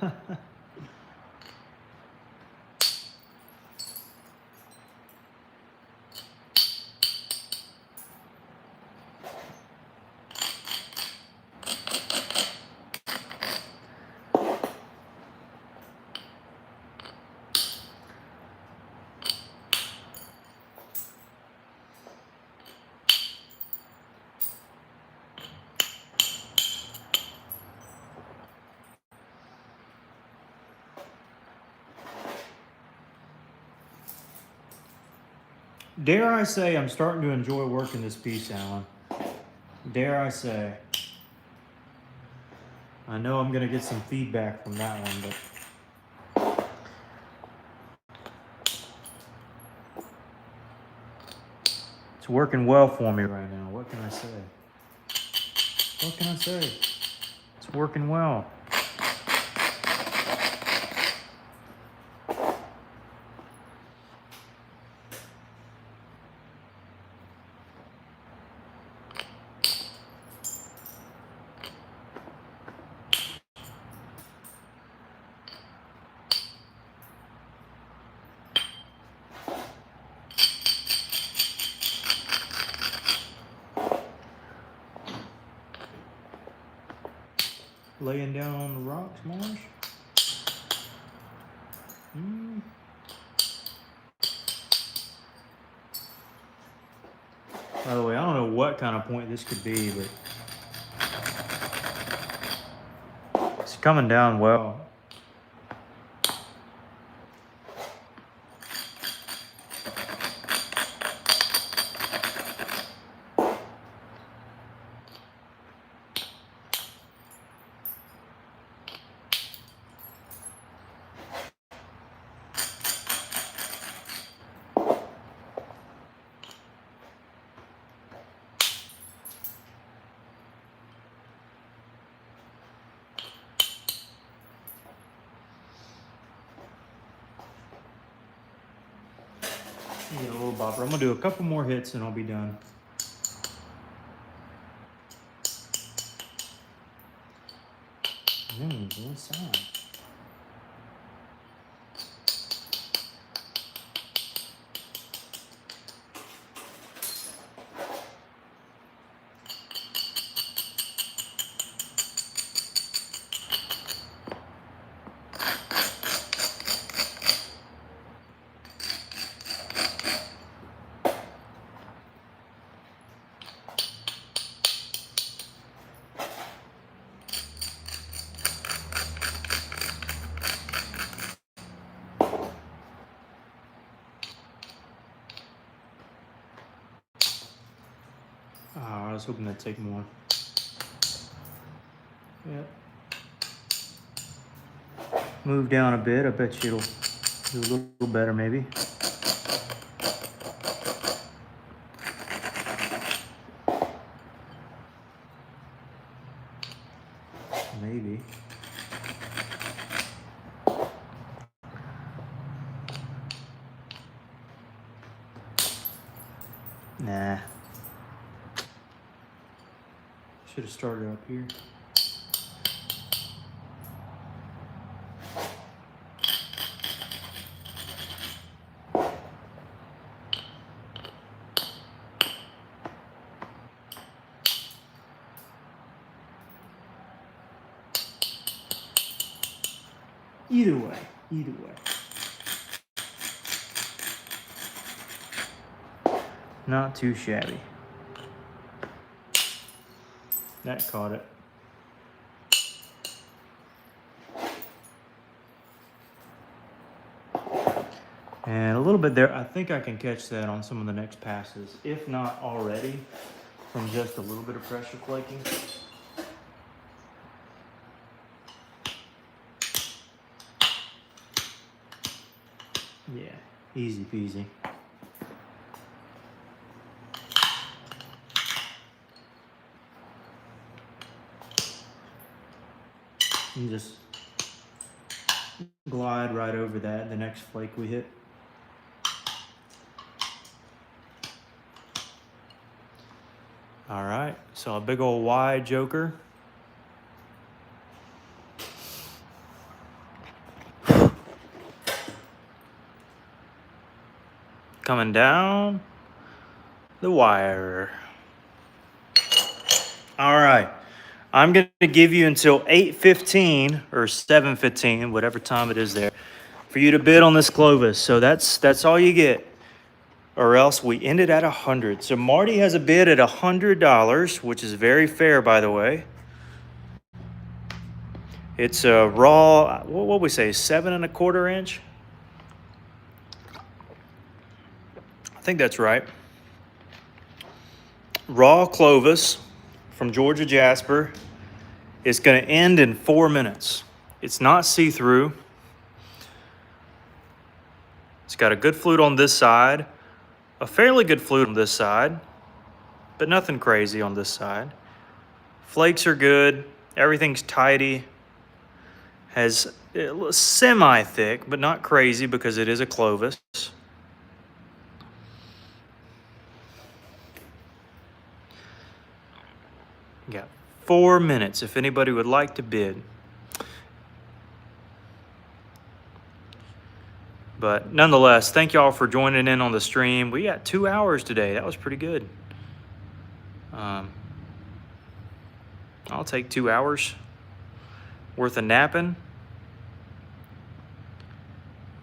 Dare I say I'm starting to enjoy working this piece, Alan. Dare I say. I know I'm going to get some feedback from that one, but... it's working well for me right now. What can I say? What can I say? It's working well. laying down on the rocks, Marsh. By the way, I don't know what kind of point this could be, but it's coming down well. Get a little bopper. I'm gonna do a couple more hits and I'll be done. Good sound. I was hoping that'd take more. Yep. Move down a bit. I bet you it'll do a little better, maybe. Maybe. Nah. Should have started up here. Either way. Not too shabby. That caught it. And a little bit there. I think I can catch that on some of the next passes, if not already, from just a little bit of pressure flaking. Yeah, easy peasy. And just glide right over that, the next flake we hit. All right, so a big old wide joker. Coming down the wire. All right. I'm going to give you until 8:15 or 7:15, whatever time it is there, for you to bid on this Clovis. So that's all you get, or else we end it at 100. So Marty has a bid at $100, which is very fair, by the way. It's a raw, what we say, 7 1/4 inch. I think that's right. Raw Clovis from Georgia Jasper. It's going to end in 4 minutes. It's not see-through. It's got a good flute on this side, a fairly good flute on this side, but nothing crazy on this side. Flakes are good. Everything's tidy. Has semi-thick, but not crazy because it is a Clovis. Got 4 minutes if anybody would like to bid. But nonetheless, thank y'all for joining in on the stream. We got 2 hours today. That was pretty good. I'll take 2 hours. Worth a napping.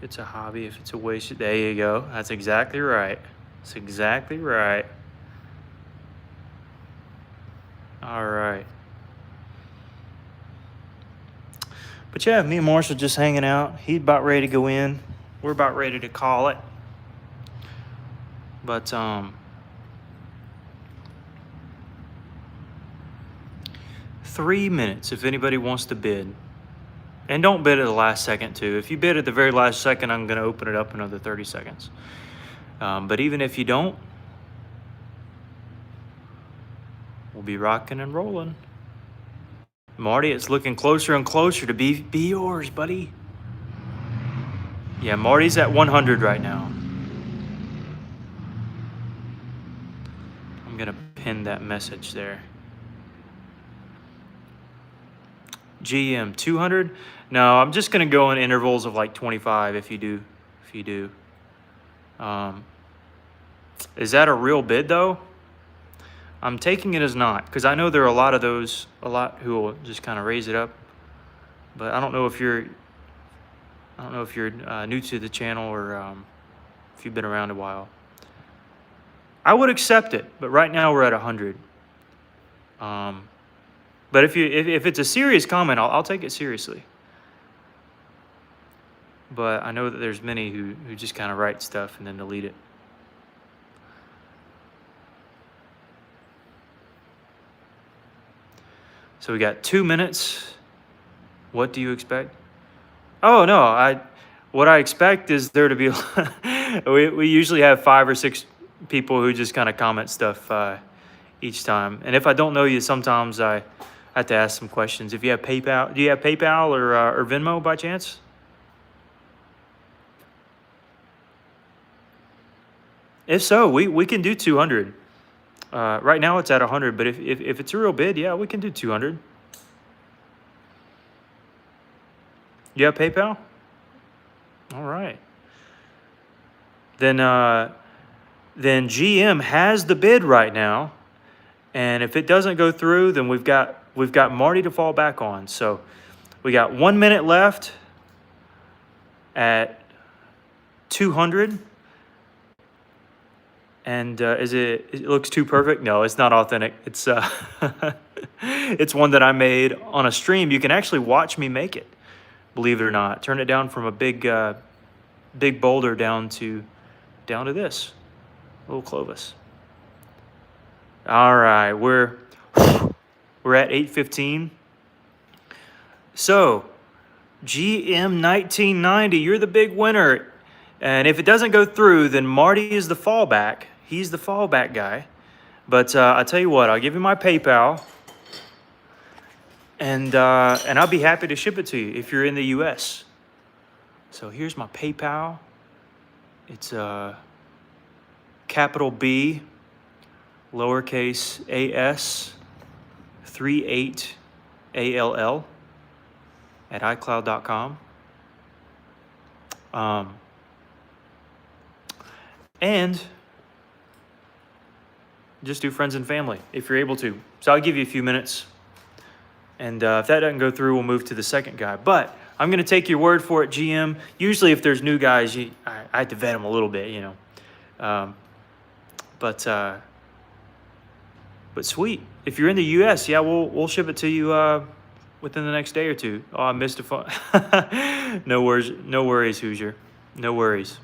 It's a hobby if it's a waste. There you go. That's exactly right. That's exactly right. All right. But yeah, me and Marshall just hanging out. He's about ready to go in. We're about ready to call it. But 3 minutes if anybody wants to bid. And don't bid at the last second too. If you bid at the very last second, I'm going to open it up another 30 seconds. But even if you don't, we'll be rocking and rolling. Marty, it's looking closer and closer to be yours, buddy. Yeah, Marty's at 100 right now. I'm going to pin that message there. GM 200. No, I'm just going to go in intervals of like 25 if you do. Is that a real bid though? I'm taking it as not, because I know there are a lot of those, who will just kind of raise it up. But I don't know if you're new to the channel or if you've been around a while. I would accept it, but right now we're at 100. But if it's a serious comment, I'll take it seriously. But I know that there's many who just kind of write stuff and then delete it. So we got 2 minutes. What do you expect? Oh no, what I expect is there to be. we usually have 5 or 6 people who just kind of comment stuff each time, and if I don't know you, sometimes I have to ask some questions. If you have PayPal, do you have PayPal or Venmo by chance? If so, we can do 200. Right now it's at 100, but if it's a real bid, yeah, we can do 200. You have PayPal? All right. Then GM has the bid right now, and if it doesn't go through, then we've got Marty to fall back on. So we got 1 minute left at 200. And it looks too perfect? No, it's not authentic. It's it's one that I made on a stream. You can actually watch me make it, believe it or not. Turn it down from a big boulder down to this little Clovis. All right, we're at 8:15. So GM 1990, you're the big winner. And if it doesn't go through, then Marty is the fallback. He's the fallback guy. But I'll tell you what, I'll give you my PayPal. And I'll be happy to ship it to you if you're in the US. So here's my PayPal. It's capital B, lowercase as, 38 ALL at iCloud.com. And just do friends and family if you're able to. So I'll give you a few minutes. And if that doesn't go through, we'll move to the second guy. But I'm going to take your word for it, GM. Usually if there's new guys, I have to vet them a little bit, you know. But sweet. If you're in the US, yeah, we'll ship it to you within the next day or two. Oh, I missed a phone. No worries, Hoosier. No worries.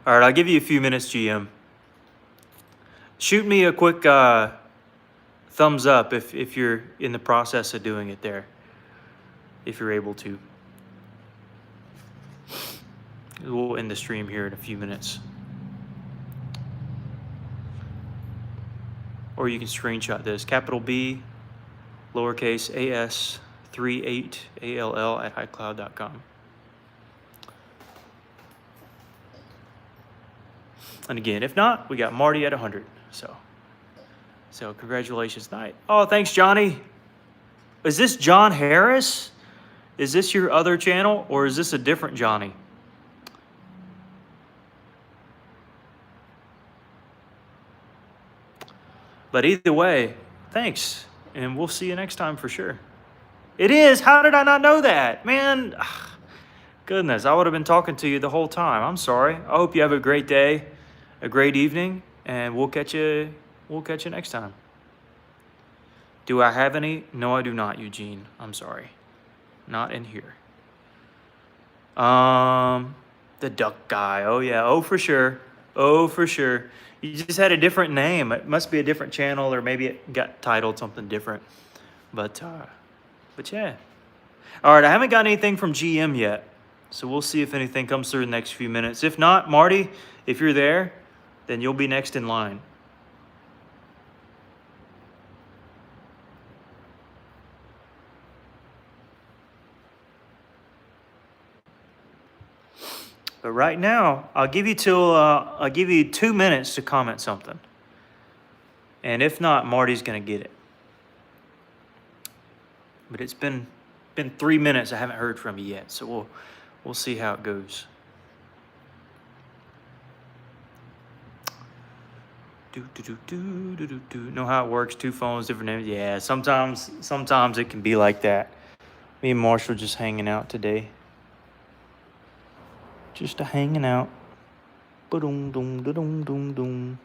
All right, I'll give you a few minutes, GM. Shoot me a quick thumbs up if you're in the process of doing it there, if you're able to. We'll end the stream here in a few minutes. Or you can screenshot this, capital B, lowercase as, 38 ALL at iCloud.com. And again, if not, we got Marty at 100. So congratulations, Knight. Oh, thanks, Johnny. Is this John Harris? Is this your other channel, or is this a different Johnny? But either way, thanks, and we'll see you next time for sure. It is. How did I not know that? Man, goodness, I would have been talking to you the whole time. I'm sorry. I hope you have a great day, a great evening, and we'll catch you next time. Do I have any? No, I do not, Eugene. I'm sorry. Not in here. The duck guy. Oh yeah. Oh for sure. Oh for sure. You just had a different name. It must be a different channel, or maybe it got titled something different. But yeah. All right, I haven't got anything from GM yet, so we'll see if anything comes through the next few minutes. If not, Marty, if you're there, then you'll be next in line. But right now, I'll give you 2 minutes to comment something. And if not, Marty's gonna get it. But it's been 3 minutes. I haven't heard from you yet, so we'll see how it goes. Know how it works? 2 phones, different names. Yeah, sometimes it can be like that. Me and Marshall just hanging out today. Just a hanging out. Ba-dum-dum-da-dum-dum-dum.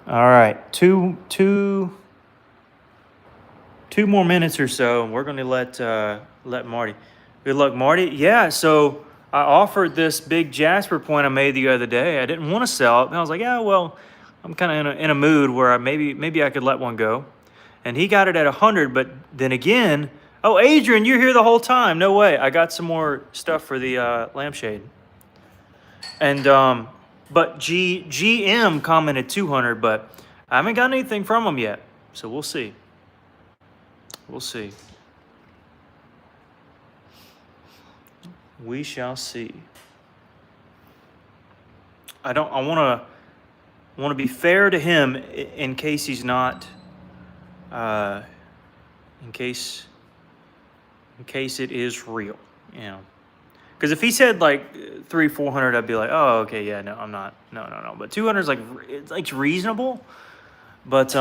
All right, two more minutes or so, and we're going to let Marty. Good luck, Marty. Yeah, so I offered this big Jasper point I made the other day. I didn't want to sell it, and I was like, yeah, well, I'm kind of in a mood where maybe I could let one go. And he got it at 100, but then again, oh, Adrian, you're here the whole time. No way. I got some more stuff for the lampshade. And but GM commented 200, but I haven't gotten anything from him yet, so we'll see. We'll see. We shall see. I want to be fair to him in case he's not. In case it is real, you know. Because if he said like 300-400, I'd be like, oh, okay, yeah, no, I'm not, no. But 200 is it's reasonable, but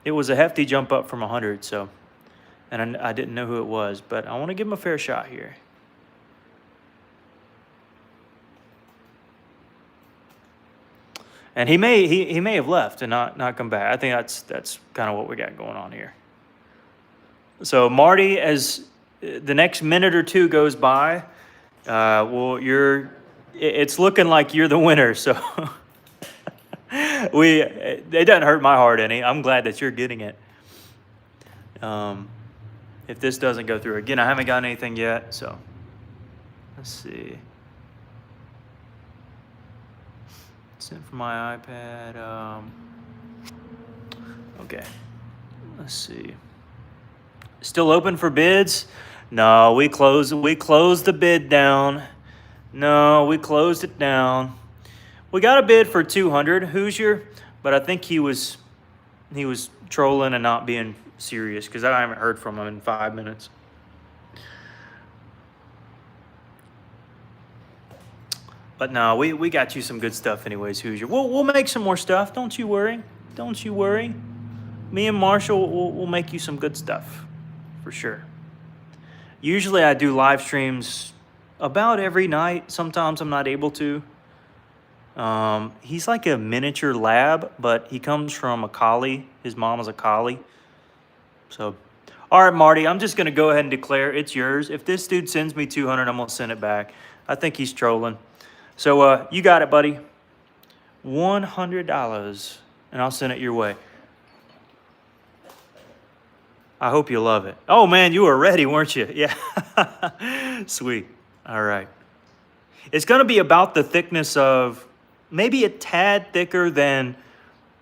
it was a hefty jump up from 100, so, and I didn't know who it was, but I want to give him a fair shot here. And he may have left and not come back. I think that's kind of what we got going on here. So Marty, as the next minute or two goes by, it's looking like you're the winner. So it doesn't hurt my heart any. I'm glad that you're getting it. If this doesn't go through again, I haven't gotten anything yet. So let's see. Sent from my iPad. Okay. Let's see. Still open for bids? No, we closed the bid down. No, we closed it down. We got a bid for 200 Hoosier, but I think he was trolling and not being serious because I haven't heard from him in 5 minutes. But no, we got you some good stuff anyways, Hoosier. We'll make some more stuff. Don't you worry. Don't you worry. Me and Marshall will make you some good stuff. For sure. Usually I do live streams about every night. Sometimes I'm not able to. He's like a miniature lab, but he comes from a collie. His mom is a collie. So, all right, Marty, I'm just going to go ahead and declare it's yours. If this dude sends me 200, I'm going to send it back. I think he's trolling. So you got it, buddy. $100, and I'll send it your way. I hope you love it. Oh, man, you were ready, weren't you? Yeah. Sweet. All right. It's going to be about the thickness of maybe a tad thicker than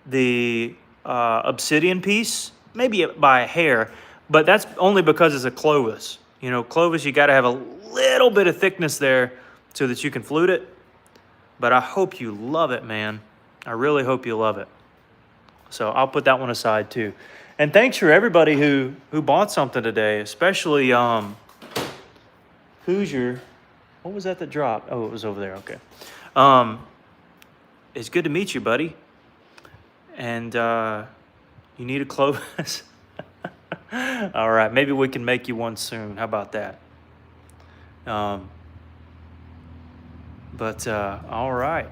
the Obsidian piece, maybe by a hair, but that's only because it's a Clovis. You know, Clovis, you got to have a little bit of thickness there so that you can flute it. But I hope you love it, man. I really hope you love it. So I'll put that one aside too. And thanks for everybody who bought something today, especially Hoosier. What was that dropped? Oh, it was over there. Okay. It's good to meet you, buddy. And you need a Clovis. All right, maybe we can make you one soon. How about that? All right.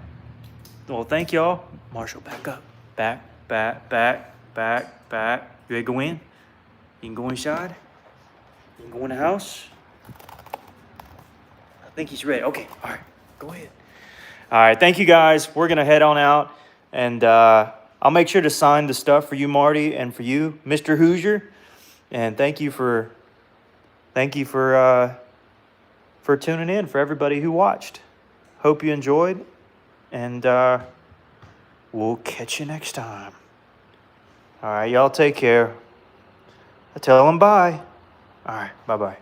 Well, thank y'all. Marshall, back up. Back. You ready to go in? You can go inside. You can go in the house. I think he's ready. Okay, all right, go ahead. All right, thank you guys. We're gonna head on out, and I'll make sure to sign the stuff for you, Marty, and for you, Mr. Hoosier. And thank you for tuning in. For everybody who watched, hope you enjoyed, and we'll catch you next time. All right, y'all take care. I tell them bye. All right, bye-bye.